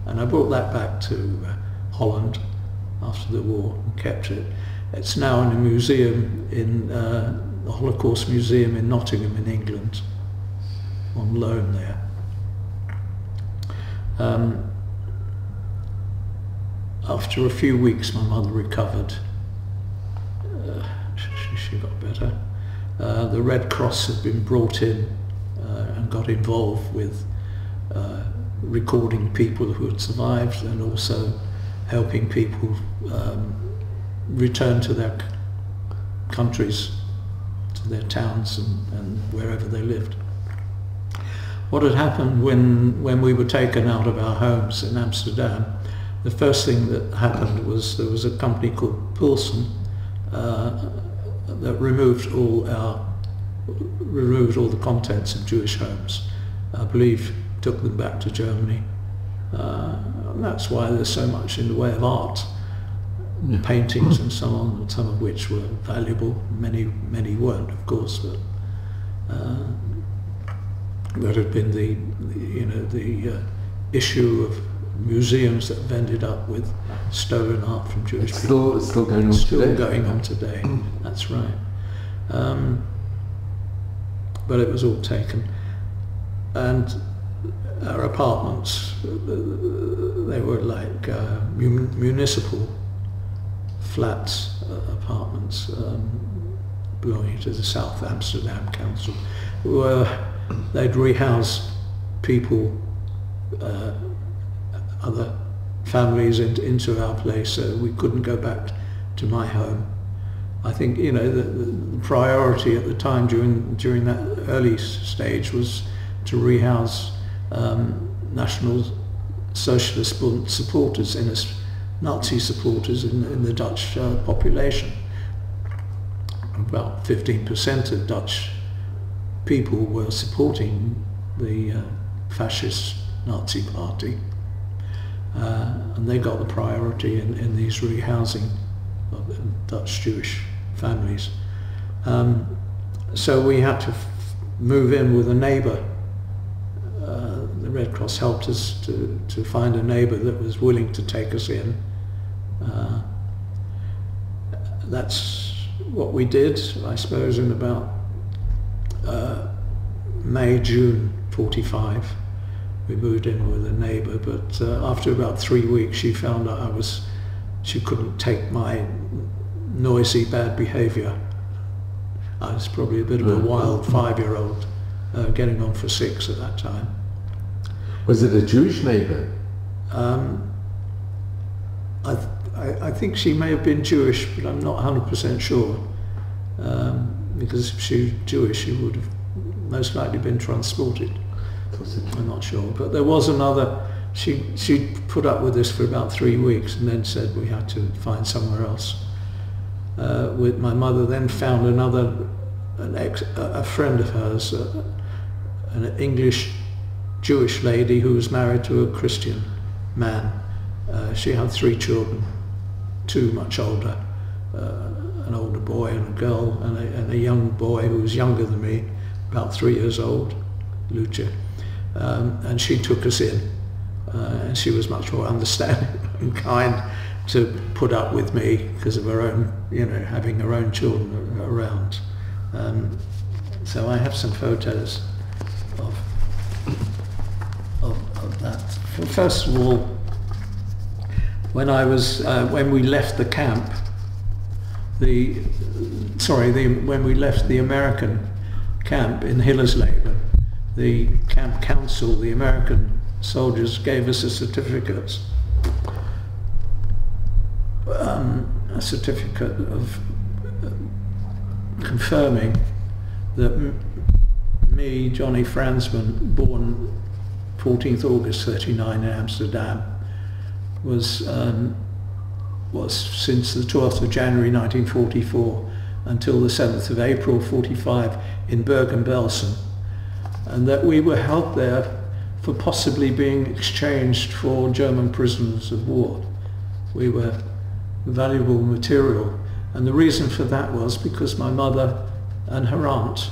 and I brought that back to Holland after the war and kept it. It's now in a museum in the Holocaust Museum in Nottingham in England, on loan there. After a few weeks my mother recovered. She got better. The Red Cross had been brought in and got involved with recording people who had survived, and also helping people return to their countries, to their towns and wherever they lived. what had happened when we were taken out of our homes in Amsterdam, the first thing that happened was there was a company called Pulsen that removed all the contents of Jewish homes. I believe took them back to Germany. And that's why there's so much in the way of art, paintings and so on, some of which were valuable, many weren't, of course, but that had been the issue of museums that have ended up with stolen art from Jewish people. Still going on still today. Going on today. That's right. But it was all taken, and our apartments, they were like municipal flats, apartments belonging to the South Amsterdam Council, where they'd rehouse people, other families into our place, so we couldn't go back to my home. I think the priority at the time during that early stage was to rehouse National Socialist supporters, Nazi supporters in the Dutch population. About 15% of Dutch people were supporting the fascist Nazi party, and they got the priority in these rehousing of Dutch Jewish families. So we had to move in with a neighbour. The Red Cross helped us to find a neighbour that was willing to take us in. That's what we did, I suppose, in about May, June 45. We moved in with a neighbour, but after about 3 weeks she found out she couldn't take my noisy, bad behaviour. I was probably a bit of a wild 5-year-old, getting on for 6 at that time. Was it a Jewish neighbour? I think she may have been Jewish, but I'm not 100% sure. Because if she was Jewish, she would have most likely been transported. I'm not sure. But there was another, she put up with this for about 3 weeks and then said we had to find somewhere else. With my mother then found a friend of hers, an English Jewish lady who was married to a Christian man. She had 3 children, 2 much older, an older boy and a girl, and a young boy who was younger than me, about 3 years old, Lucia. And she took us in, and she was much more understanding and kind to put up with me because of her own, having her own children around. So I have some photos of that. First of all, when we left the camp, when we left the American camp in Hillersleben, the camp council, the American soldiers, gave us a certificate of confirming that me, Johnny Fransman, born 14th August 39 in Amsterdam, was since the 12th of January 1944 until the 7th of April 45 in Bergen-Belsen, and that we were held there for possibly being exchanged for German prisoners of war. We were valuable material, and the reason for that was because my mother and her aunt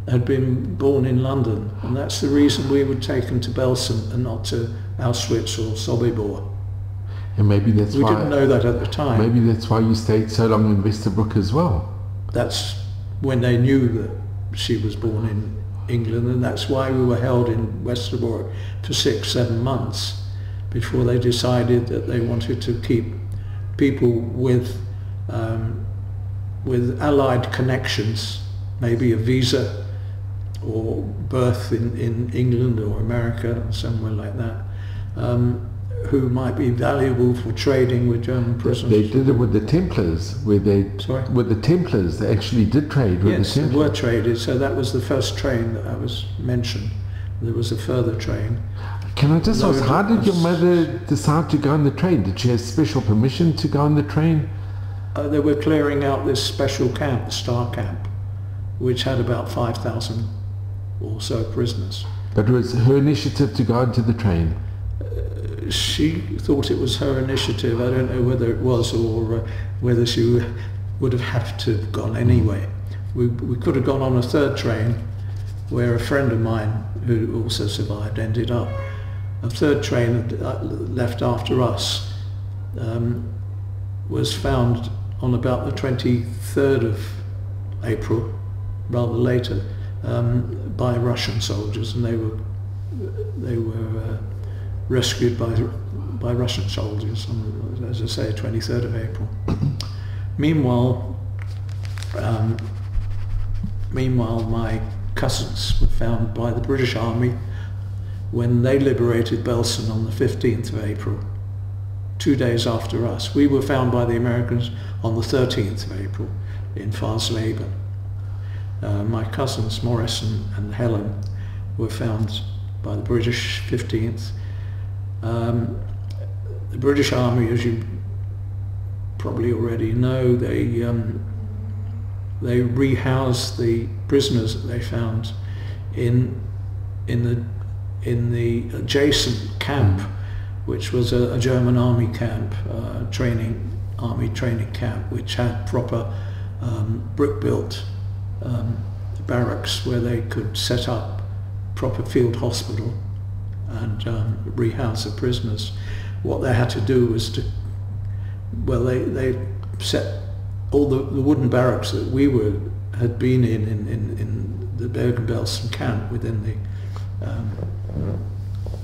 had been born in London, and that's the reason we were taken to Belsen and not to Auschwitz or Sobibor. And maybe that's we why... We didn't know that at the time. Maybe that's why you stayed so long in Westerbroek as well. That's when they knew that she was born in England, and that's why we were held in Westerbroek for 6-7 months before they decided that they wanted to keep people with Allied connections, maybe a visa or birth in England or America or somewhere like that, who might be valuable for trading with German prisoners. They did it with the Templars, with the Templars. They actually did trade with the Templars. Yes, they were traded. So that was the first train that I was mentioned, there was a further train. Can I just ask, how did your mother decide to go on the train? Did she have special permission to go on the train? They were clearing out this special camp, the Star Camp, which had about 5,000 or so prisoners. But it was her initiative to go onto the train? She thought it was her initiative. I don't know whether it was or whether she would have to have gone anyway. We could have gone on a third train where a friend of mine who also survived ended up. A third train left after us was found on about the 23rd of April, rather later, by Russian soldiers, and they were rescued by Russian soldiers on, as I say, 23rd of April. Meanwhile, my cousins were found by the British Army when they liberated Belsen on the 15th of April, 2 days after us. We were found by the Americans on the 13th of April in Farsleben. My cousins Morris and Helen were found by the British 15th. The British Army, as you probably already know, they rehoused the prisoners that they found in the adjacent camp, which was a German army camp, army training camp, which had proper brick-built barracks where they could set up proper field hospital and rehouse the prisoners. What they had to do was they set all the wooden barracks that we had been in the Bergen-Belsen camp within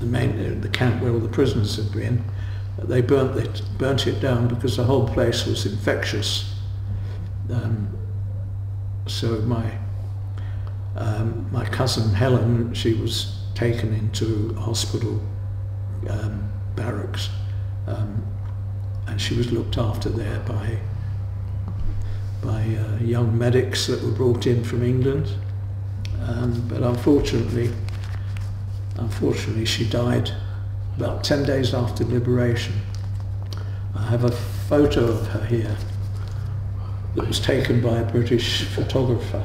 the camp where all the prisoners had been. They burnt it down because the whole place was infectious. So my cousin Helen, she was taken into hospital barracks, and she was looked after there by young medics that were brought in from England. But unfortunately she died about 10 days after liberation. I have a photo of her here that was taken by a British photographer,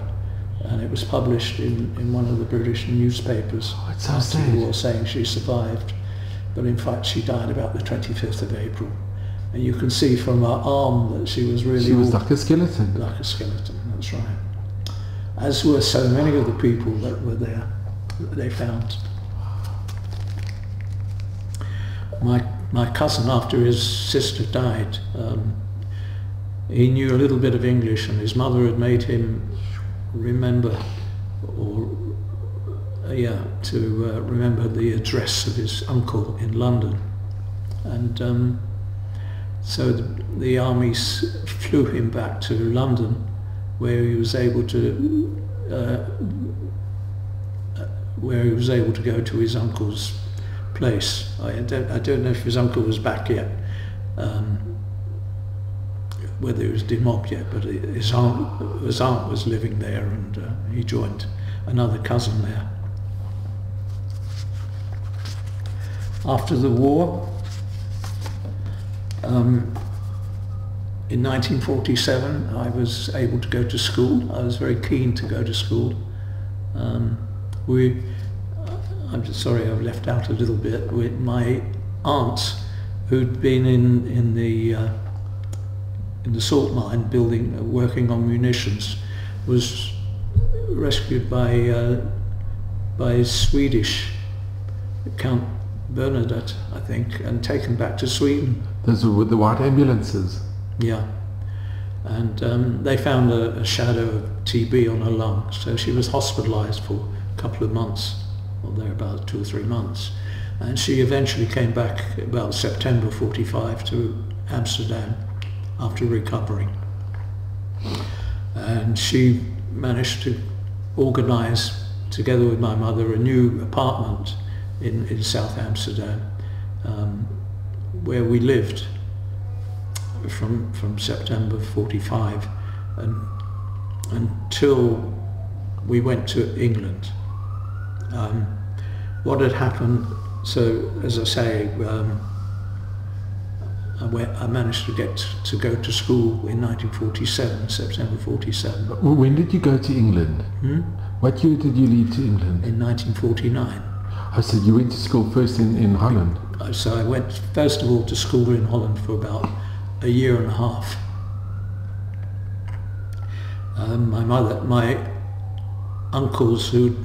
and it was published in one of the British newspapers after the war, saying she survived, but in fact she died about the 25th of April. And you can see from her arm that she was really... She was like a skeleton. Like a skeleton, that's right. As were so many of the people that were there, that they found. My cousin, after his sister died, he knew a little bit of English, and his mother had made him remember, remember the address of his uncle in London. And so the army flew him back to London, where he was able to go to his uncle's place. I don't know if his uncle was back yet, whether he was demobbed yet, but his aunt was living there, and he joined another cousin there. After the war, in 1947, I was able to go to school. I was very keen to go to school. I'm just sorry I've left out a little bit. My aunt, who'd been in the salt mine working on munitions, was rescued by Swedish Count Bernadette, I think, and taken back to Sweden. Those were with the white ambulances? Yeah. And they found a shadow of TB on her lung, so she was hospitalised for a couple of months, or thereabouts, 2 or 3 months. And she eventually came back about September 45 to Amsterdam after recovering. And she managed to organise, together with my mother, a new apartment in South Amsterdam, where we lived from September 45 until we went to England. what had happened, so as I say, I managed to get to go to school in 1947, September 47. When did you go to England? What year did you leave to England? In 1949. Oh, so you went to school first in Holland? So I went first of all to school in Holland for about a year and a half. My uncles, who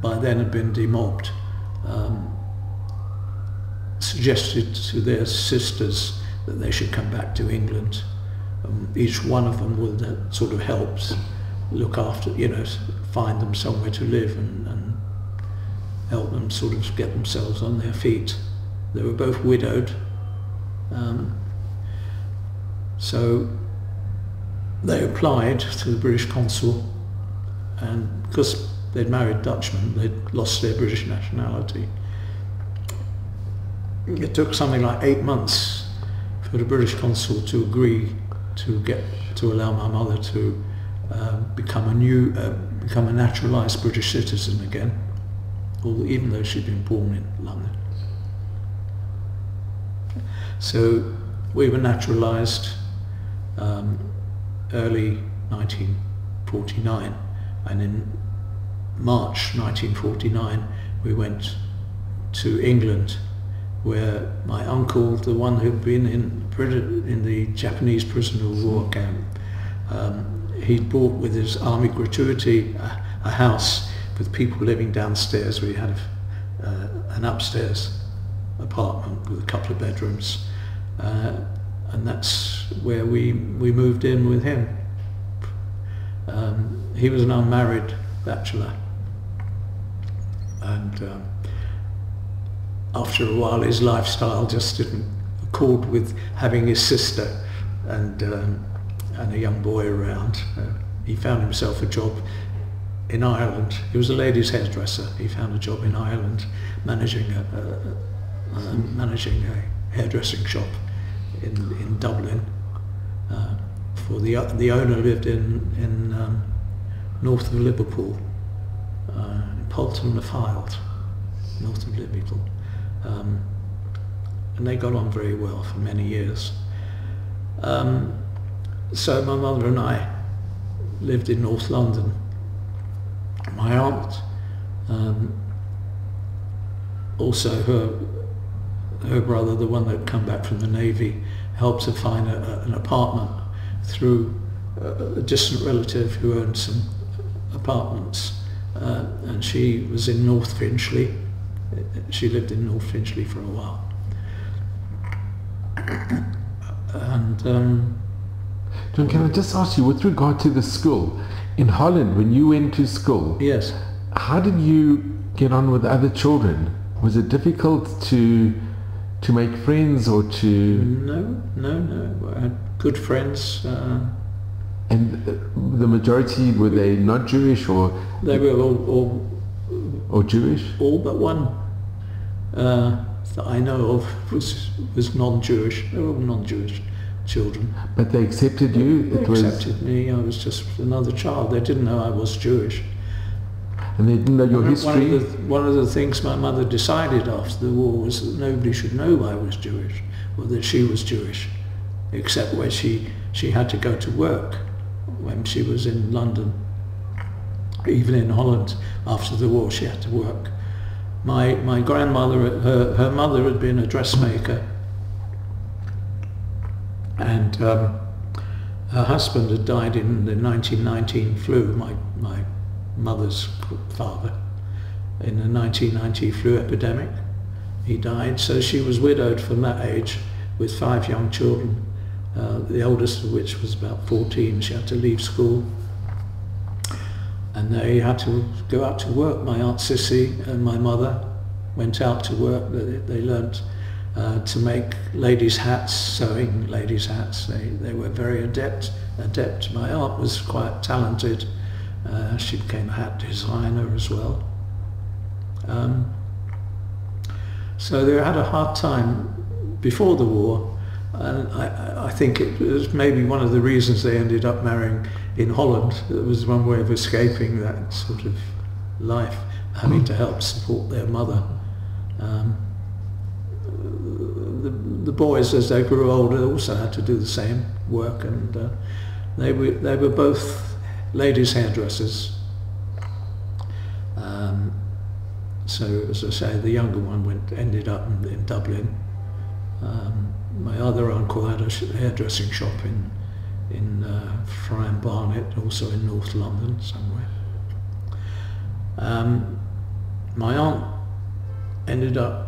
by then had been demobbed, suggested to their sisters that they should come back to England. Each one of them would sort of help look after, find them somewhere to live and help them sort of get themselves on their feet. They were both widowed, so they applied to the British consul, and because they'd married Dutchmen, they'd lost their British nationality. It took something like 8 months for the British consul to agree to allow my mother to become a naturalised British citizen again, even though she'd been born in London. So we were naturalised early 1949, and in March 1949 we went to England, where my uncle, the one who'd been in the Japanese prisoner of war camp, he'd bought with his army gratuity a house with people living downstairs. We had an upstairs apartment with a couple of bedrooms, and that's where we moved in with him. He was an unmarried bachelor, and after a while his lifestyle just didn't accord with having his sister and a young boy around. He found himself a job in Ireland. He was a ladies' hairdresser. He found a job in Ireland managing a hairdressing shop in Dublin. For the owner lived in north of Liverpool, in Poulton-le-Fylde, north of Liverpool. And they got on very well for many years. So my mother and I lived in North London. My aunt, also her brother, the one that had come back from the Navy, helped to find an apartment through a distant relative who owned some apartments, and she was in North Finchley. She lived in North Finchley for a while. And John, can I just ask you, with regard to the school in Holland, when you went to school, yes, how did you get on with other children? Was it difficult to make friends, or to? No. I had good friends. And the majority, were they not Jewish, or? They were all or Jewish? All but one that I know of was non-Jewish. They were all non-Jewish children. But they accepted you? They accepted me. I was just another child. They didn't know I was Jewish. And they didn't know your history? One of the things my mother decided after the war was that nobody should know I was Jewish, or that she was Jewish, except where she had to go to work when she was in London. Even in Holland, after the war, she had to work. My grandmother, her mother had been a dressmaker, and her husband had died in the 1919 flu, my mother's father, in the 1990 flu epidemic. He died, so she was widowed from that age with 5 young children, the eldest of which was about 14. She had to leave school, and they had to go out to work. My Aunt Sissy and my mother went out to work. They learnt to make ladies' hats, sewing ladies' hats. They were very adept. My aunt was quite talented. She became a hat designer as well. So they had a hard time before the war, and I think it was maybe one of the reasons they ended up marrying in Holland. It was one way of escaping that sort of life. having to help support their mother. The boys, as they grew older, also had to do the same work, and they were both ladies' hairdressers. So, as I say, the younger one ended up in Dublin. My other uncle had a hairdressing shop in Fransman, also in North London somewhere. My aunt ended up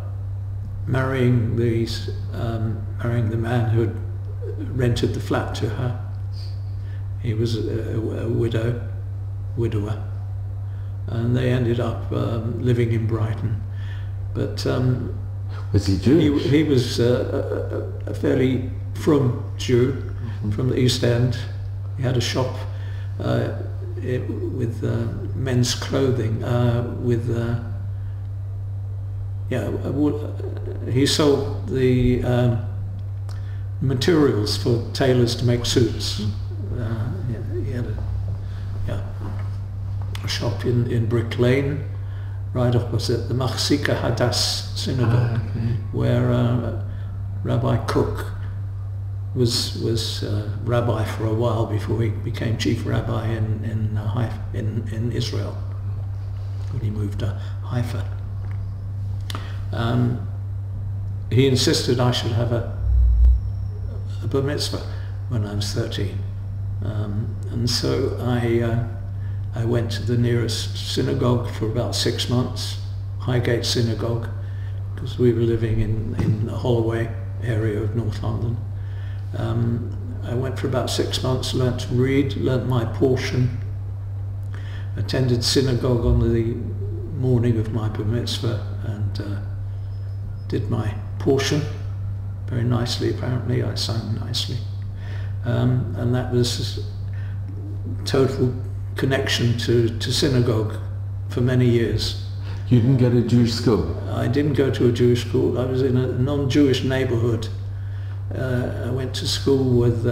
marrying the man who had rented the flat to her. He was a widower, and they ended up living in Brighton. But was he Jewish? He was a fairly frum Jew from the East End. He had a shop with men's clothing, he sold the materials for tailors to make suits. He had a shop in Brick Lane, right opposite the Machzika Hadass synagogue, where Rabbi Cook was rabbi for a while before he became chief rabbi in Israel, when he moved to Haifa. He insisted I should have a bar mitzvah when I was 13, and so I went to the nearest synagogue for about 6 months, Highgate Synagogue, because we were living in the Holloway area of North London. I went for about 6 months, learnt to read, learnt my portion, attended synagogue on the morning of my bar mitzvah, and did my portion very nicely. Apparently I sang nicely, and that was total connection to synagogue for many years. You didn't go to Jewish school? I didn't go to a Jewish school. I was in a non-Jewish neighbourhood. I went to school with,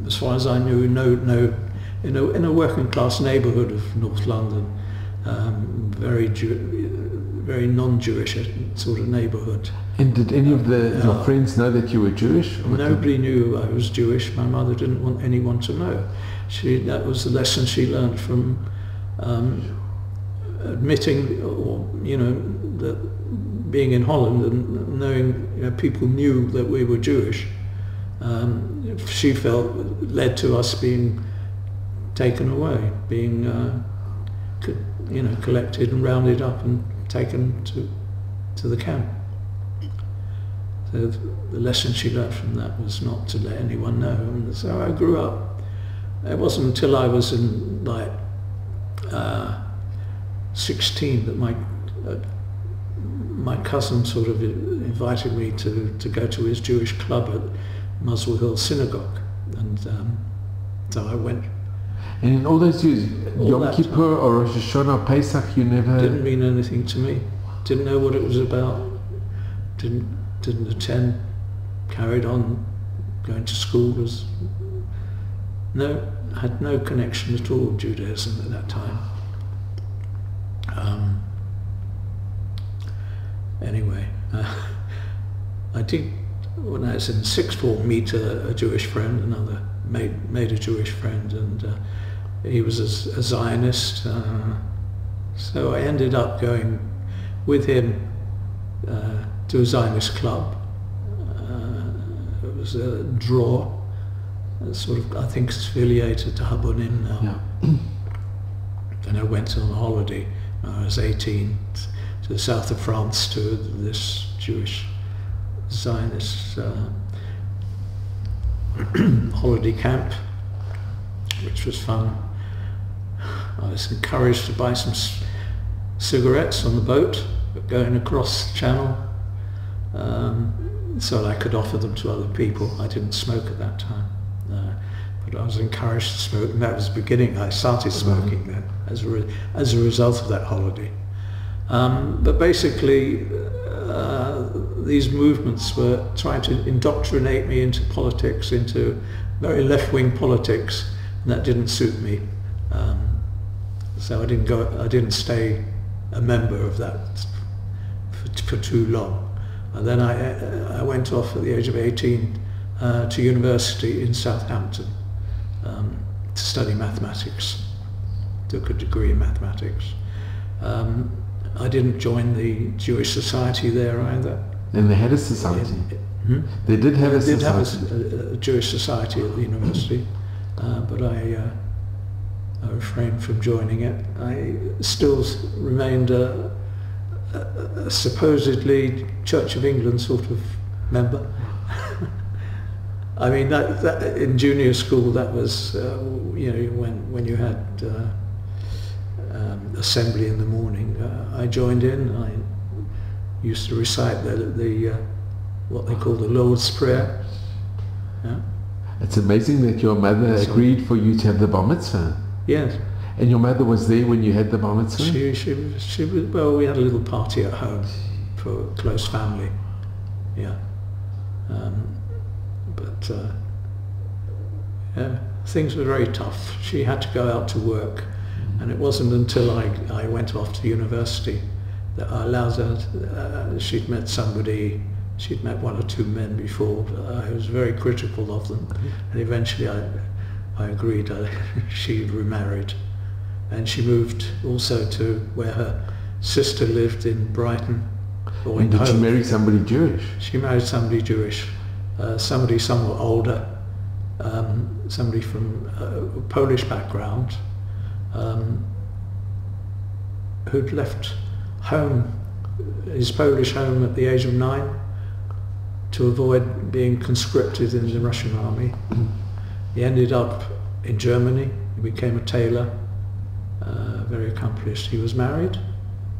as far as I knew, in a working class neighbourhood of North London, very non-Jewish sort of neighbourhood. And did any of your friends know that you were Jewish? Nobody knew I was Jewish. My mother didn't want anyone to know. That was the lesson she learned from admitting, or that being in Holland and knowing people knew that we were Jewish. She felt led to us being taken away, being collected and rounded up and taken to the camp. So the lesson she learned from that was not to let anyone know. And so I grew up. It wasn't until I was in 16 that my cousin sort of invited me to go to his Jewish club at Muswell Hill Synagogue, and so I went. And in all those years, Yom Kippur or Rosh Hashanah, Pesach, you never... Didn't mean anything to me. Didn't know what it was about. Didn't attend. Carried on going to school. Had no connection at all with Judaism at that time. Anyway, I did, when I was in sixth form, meet a Jewish friend, made a Jewish friend, and he was a Zionist, so I ended up going with him to a Zionist club. It was a draw, sort of, I think it's affiliated to Habonim now. Yeah. And I went on a holiday when I was 18 to the south of France to this Jewish Zionist holiday camp, which was fun. I was encouraged to buy some cigarettes on the boat going across the channel, so I could offer them to other people. I didn't smoke at that time, but I was encouraged to smoke, and that was the beginning. I started smoking then as a result of that holiday. But basically, these movements were trying to indoctrinate me into politics, into very left-wing politics, and that didn't suit me. So I didn't stay a member of that for too long. And then I went off at the age of 18 to university in Southampton to study mathematics. Took a degree in mathematics. I didn't join the Jewish Society there either. And they had a society? They did have a society? They did have a Jewish society at the university, but I refrained from joining it. I still remained a supposedly Church of England sort of member. I mean, that in junior school, that was when you had assembly in the morning. I joined in. I used to recite the what they call the Lord's Prayer. Yeah. It's amazing that your mother agreed for you to have the bar mitzvah. Yes. And your mother was there when you had the bar mitzvah? She was, well, we had a little party at home for a close family. Yeah. Yeah, things were very tough. She had to go out to work, and it wasn't until I went off to university that I allowed her. She'd met somebody. She'd met one or two men before, but I was very critical of them, and eventually I agreed. She remarried, and she moved also to where her sister lived in Brighton. And did she marry somebody Jewish? She married somebody Jewish, somebody somewhat older, somebody from a Polish background, who'd left home, his Polish home at the age of 9 to avoid being conscripted in the Russian army. He ended up in Germany. He became a tailor, very accomplished. He was married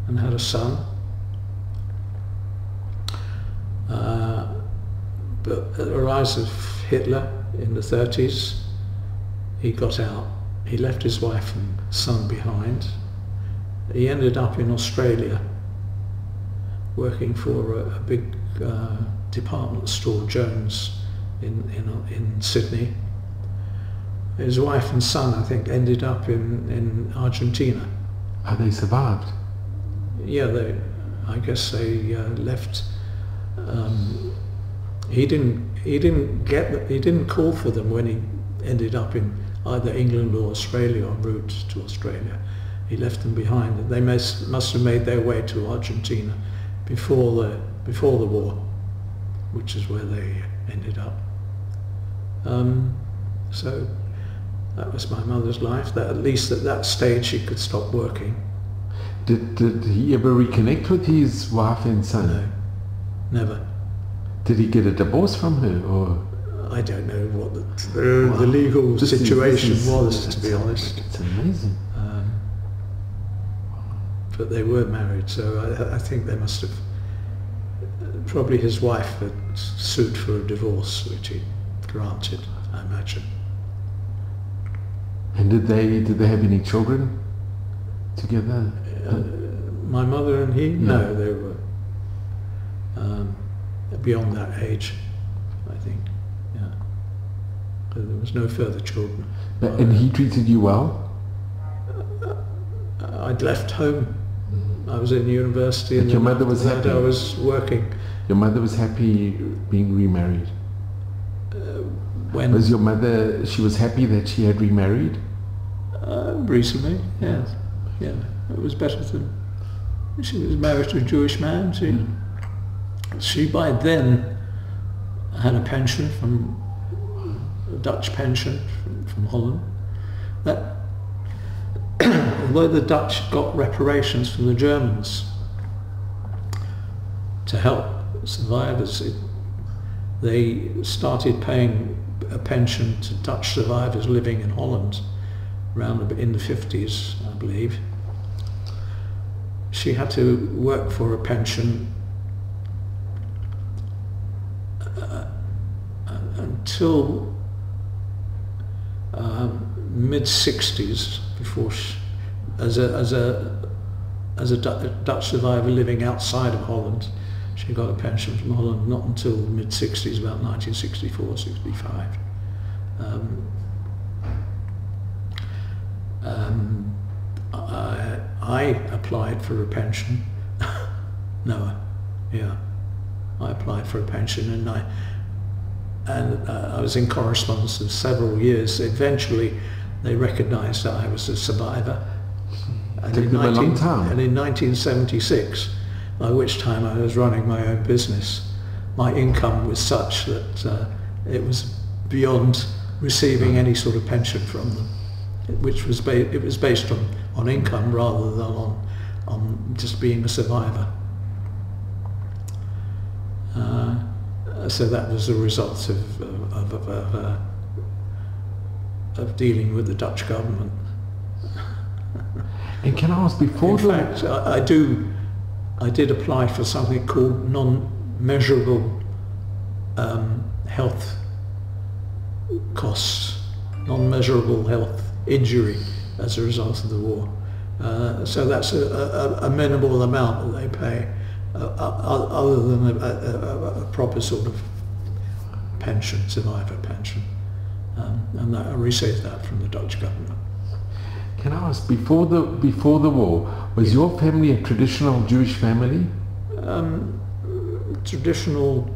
and had a son. But at the rise of Hitler in the 30s, he got out. He left his wife and son behind. He ended up in Australia, working for a big department store, Jones, in Sydney. His wife and son, I think, ended up in Argentina. Oh, they survived? Yeah, I guess they left. He didn't call for them when he ended up in either England or Australia en route to Australia. He left them behind, and they must have made their way to Argentina before the war, which is where they ended up. So that was my mother's life. That at least at that stage she could stop working. Did he ever reconnect with his wife and son? No, never. Did he get a divorce from her, or? I don't know what the legal situation was, to be honest. It's amazing. But they were married, so I think they must have. Probably his wife had sued for a divorce, which he granted, I imagine. And did they have any children together? My mother and he? No, they were beyond that age, I think. Yeah, there was no further children. And he treated you well? I'd left home. I was in university, and your mother was happy? I was working. Your mother was happy being remarried? When was your mother? She was happy that she had remarried? Recently, yes. Yeah, it was better than. She was married to a Jewish man. She by then had a pension a Dutch pension from Holland. That although the Dutch got reparations from the Germans to help survivors, they started paying a pension to Dutch survivors living in Holland around in the 50s, I believe. She had to work for a pension until mid-60s, before as a Dutch survivor living outside of Holland, she got a pension from Holland not until mid-60s, about 1964, 65. I applied for a pension. No, yeah, I applied for a pension, and I was in correspondence for several years. Eventually, they recognised that I was a survivor. And Took them a long time. And in 1976, by which time I was running my own business, my income was such that it was beyond receiving any sort of pension from them, which was it was based on income rather than on just being a survivor. So that was a result of dealing with the Dutch government. And can I ask, before In fact, I did apply for something called non-measurable health costs, non-measurable health injury as a result of the war. So that's a minimal amount that they pay, other than a proper sort of pension, survivor pension. And I received that from the Dutch government. Can I ask, before the war, was your family a traditional Jewish family? Traditional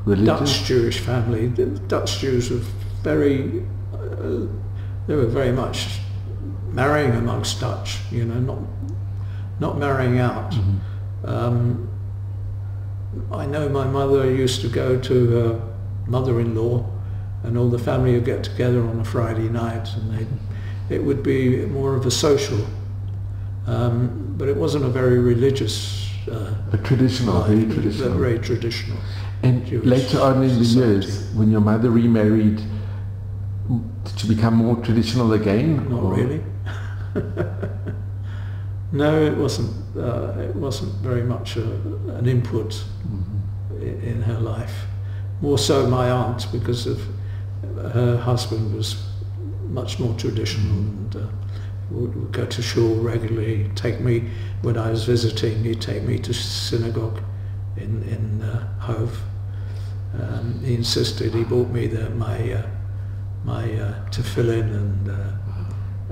Religious? Dutch Jewish family. The Dutch Jews were they were very much marrying amongst Dutch, you know, not marrying out. Mm-hmm. I know my mother used to go to her mother-in-law, and all the family would get together on a Friday night, and it would be more of a social, but it wasn't a very religious But traditional, life. very traditional. Very traditional. And Jewish later on in the society. years, when your mother remarried, did you become more traditional again? Not or? really. No, it wasn't. It wasn't very much an input Mm-hmm. in her life. More so my aunt, because of her husband was much more traditional, and would go to shul regularly. Take me when I was visiting. He'd take me to synagogue in Hove. He insisted. He bought me my tefillin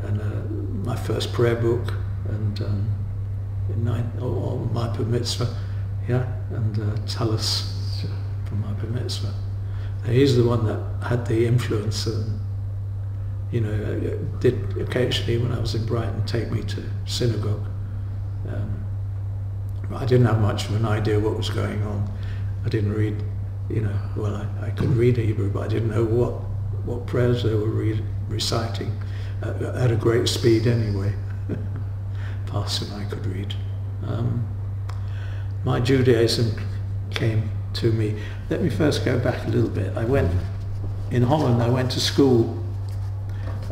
and my first prayer book, and or my bar mitzvah, yeah, and talus for my bar mitzvah. He's the one that had the influence, and you know, did occasionally when I was in Brighton take me to synagogue. I didn't have much of an idea what was going on. I didn't read, you know, well, I could read Hebrew, but I didn't know what prayers they were reciting at a great speed anyway. Faster than I could read. My Judaism came to me. Let me first go back a little bit. In Holland, I went to school,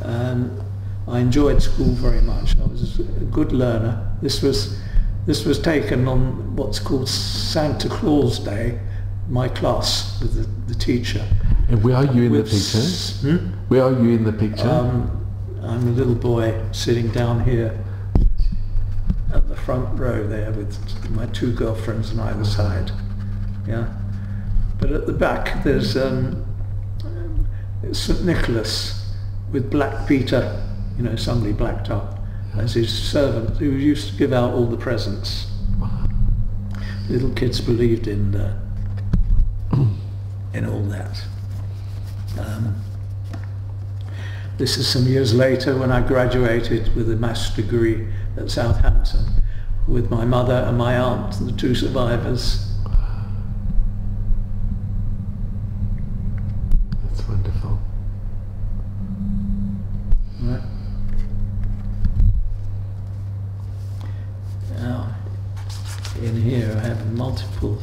and I enjoyed school very much. I was a good learner. This was taken on what's called Santa Claus Day, my class with the teacher. And where are you in the picture? Where are you in the picture? I'm a little boy sitting down here at the front row there with my two girlfriends on either side. Yeah. But at the back there's St. Nicholas with Black Peter, you know, somebody blacked up, as his servant, who used to give out all the presents. Little kids believed in all that. This is some years later when I graduated with a master's degree at Southampton with my mother and my aunt, the two survivors. That's wonderful. Right. Now, in here I have a multiple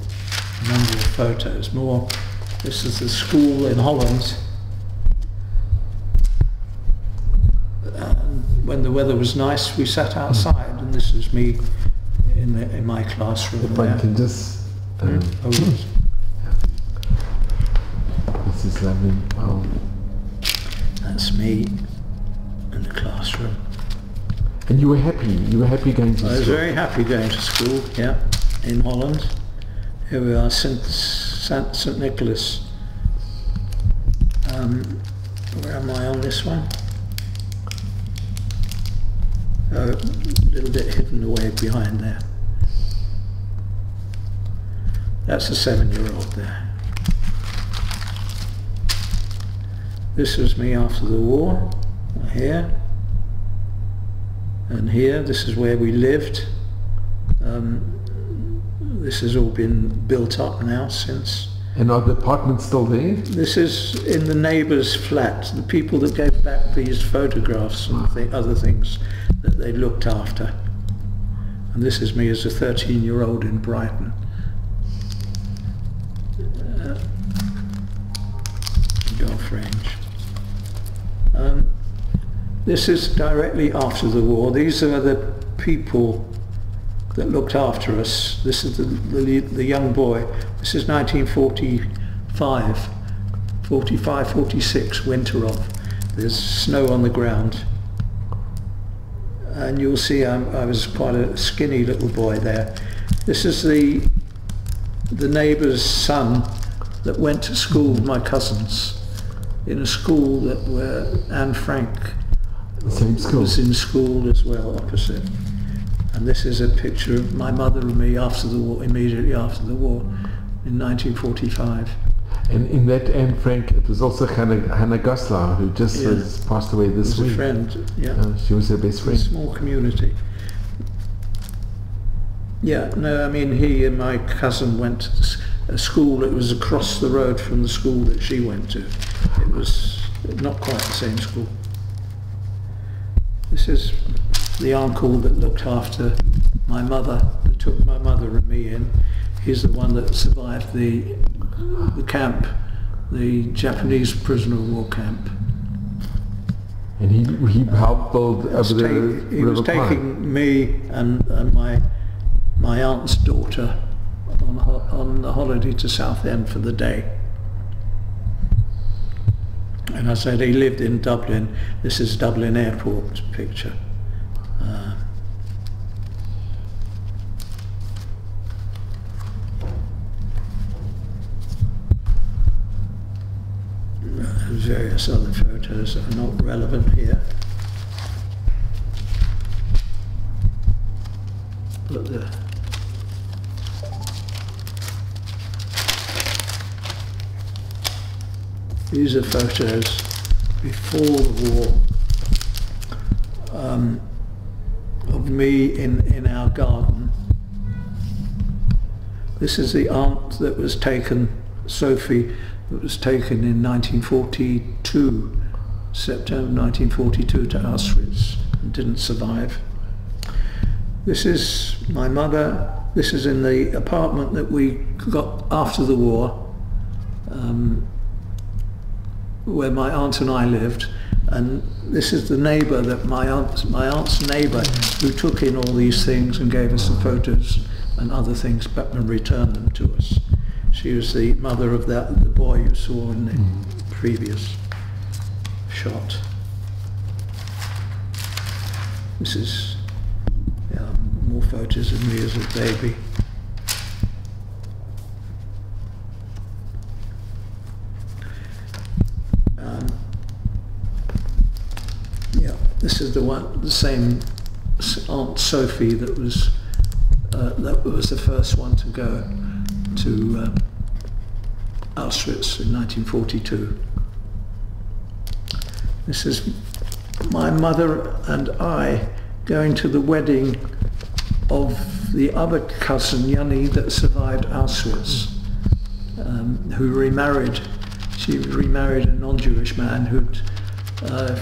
number of photos. More. This is the school in Holland. When the weather was nice, we sat outside, and this is me in my classroom. If I can just... Oh, yes. This is lovely. Oh. That's me in the classroom. And you were happy? You were happy going to school? I was very happy going to school, yeah, in Holland. Here we are, St. Nicholas. Where am I on this one? a little bit hidden away behind there. That's a 7-year-old there. This was me after the war, here. And here, this is where we lived. This has all been built up now since. And are the apartments still there? This is in the neighbour's flat, the people that gave back these photographs and other things that they looked after. And this is me as a 13-year-old in Brighton. Golf range. This is directly after the war. These are the people that looked after us. This is the young boy. This is 1945, 46, winter of. There's snow on the ground. And you'll see I was quite a skinny little boy there. This is the neighbour's son that went to school with my cousins in a school that where Anne Frank Same school. was in school as well, opposite. And this is a picture of my mother and me after the war, immediately after the war, in 1945. And in that Anne Frank, it was also Hannah Goslar, who just has passed away this was week. a friend, yeah. She was her best friend. A small community. Yeah, no, I mean, he and my cousin went to a school that was across the road from the school that she went to. It was not quite the same school. This is the uncle that looked after my mother, that took my mother and me in. He's the one that survived the camp, the Japanese prisoner of war camp. And he helped build over the He was River Kwai. taking me and my aunt's daughter on the holiday to Southend for the day. And I said he lived in Dublin. This is Dublin Airport picture. Various other photos that are not relevant here. But these are photos before the war of me in our garden. This is the aunt that was taken, Sophie, that was taken in 1942, September 1942, to Auschwitz and didn't survive. This is my mother. This is in the apartment that we got after the war, where my aunt and I lived. And this is the neighbour that my aunt's neighbour, who took in all these things and gave us the photos and other things back and returned them to us. She was the mother of the boy you saw in the previous shot. This is more photos of me as a baby. This is the same Aunt Sophie that was the first one to go to Auschwitz in 1942. This is my mother and I going to the wedding of the other cousin, Yanni, that survived Auschwitz, who remarried. She remarried a non-Jewish man who'd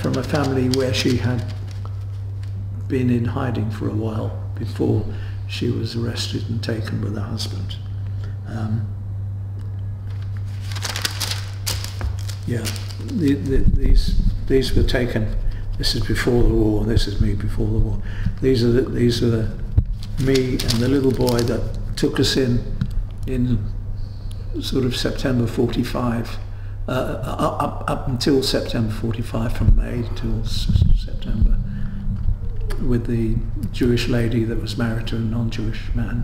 from a family where she had been in hiding for a while before she was arrested and taken with her husband. These were taken. This is before the war. This is me before the war. These are me and the little boy that took us in sort of September 45. Up until September 45, from May till September, with the Jewish lady that was married to a non-Jewish man.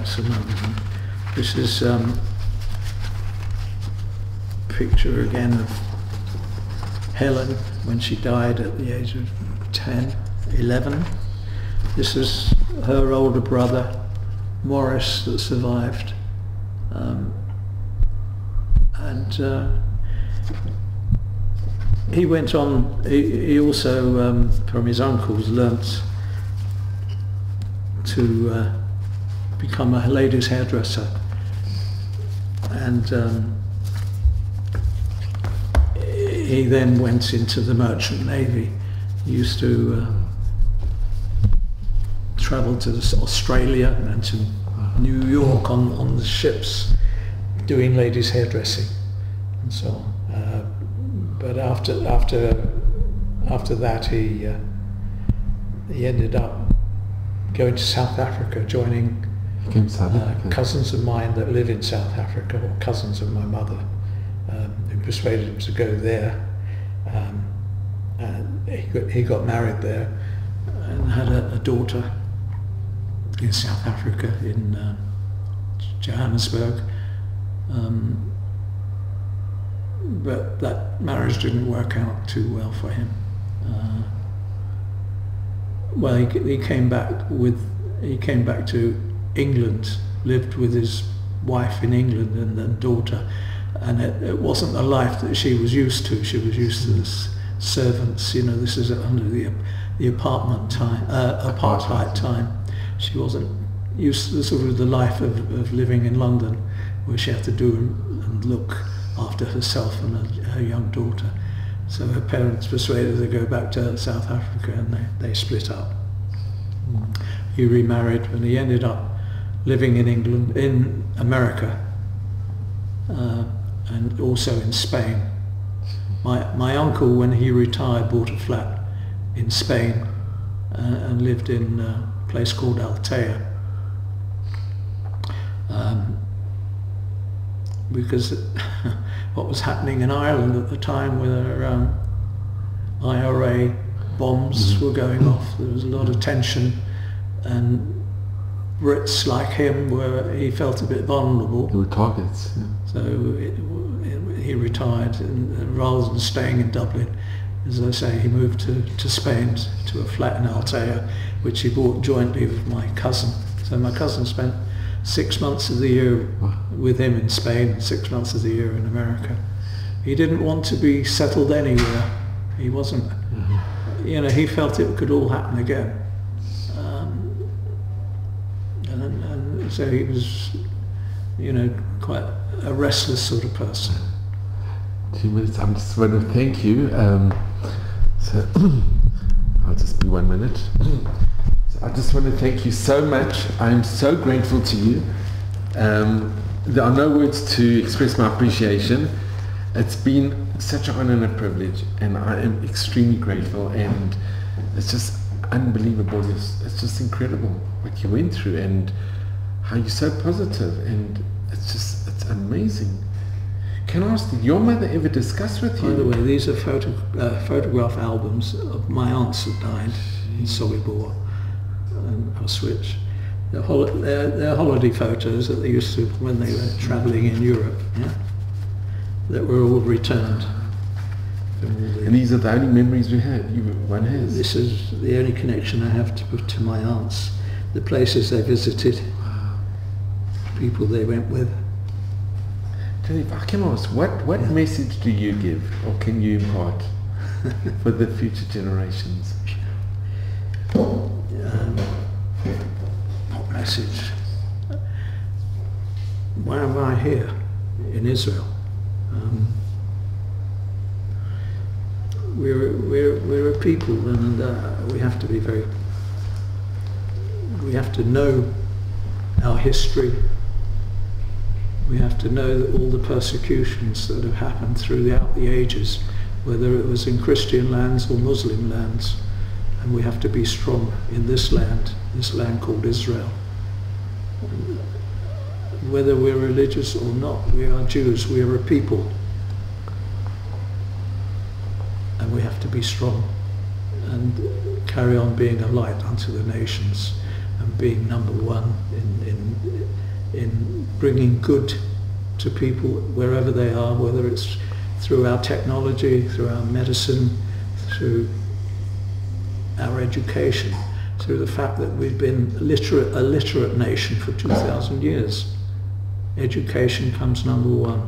that's another one. This is picture again of Helen when she died at the age of 10, 11. This is her older brother, Morris, that survived. He went on, he also, from his uncles, learnt to become a ladies' hairdresser. And he then went into the merchant navy. He used to travel to Australia and to New York on the ships, doing ladies' hairdressing and so on. But after that, he ended up going to South Africa, joining cousins of mine that live in South Africa, or cousins of my mother, who persuaded him to go there. And he got married there and had a daughter in South Africa, in Johannesburg. But that marriage didn't work out too well for him. Well, he came back to England, lived with his wife in England and then daughter, and it wasn't the life that she was used to. She was used to this servants. You know, this is under the apartheid time. She wasn't used to the sort of the life of living in London, where she had to do and look after herself and her young daughter. So her parents persuaded her to go back to South Africa, and they split up. He remarried, and he ended up living in America, and also in Spain. My uncle, when he retired, bought a flat in Spain and lived in a place called Altea. Because what was happening in Ireland at the time, where IRA bombs were going off, there was a lot of tension, and Brits like him he felt a bit vulnerable. They were targets. Yeah. So he retired, and rather than staying in Dublin, as I say, he moved to Spain, to a flat in Altea, which he bought jointly with my cousin. So my cousin spent 6 months of the year with him in Spain and 6 months of the year in America. He didn't want to be settled anywhere. He wasn't, you know, he felt it could all happen again. And so he was, you know, quite a restless sort of person. 2 minutes, I just want to thank you. So I'll just be 1 minute. I just want to thank you so much. I'm so grateful to you. There are no words to express my appreciation. It's been such an honor and a privilege, and I am extremely grateful, and it's just unbelievable. It's just incredible what you went through and how you're so positive, and it's amazing. Can I ask, did your mother ever discuss with you? By the way, these are photograph albums of my aunts that died in Sobibor and Auschwitz. They're holiday photos that they used to when they were travelling in Europe, yeah? That were all returned. And these are the only memories one has? This is the only connection I have to my aunts, the places they visited, people they went with. Tell me, if I can ask, what message do you give, or can you impart for the future generations? What message? Why am I here in Israel? We're a people, and we have to be we have to know our history. We have to know all the persecutions that have happened throughout the ages, whether it was in Christian lands or Muslim lands. And we have to be strong in this land called Israel. Whether we're religious or not, we are Jews, we are a people. And we have to be strong and carry on being a light unto the nations and being number one in in bringing good to people wherever they are, whether it's through our technology, through our medicine, through our education, through the fact that we've been a literate nation for 2,000 years. Education comes number one.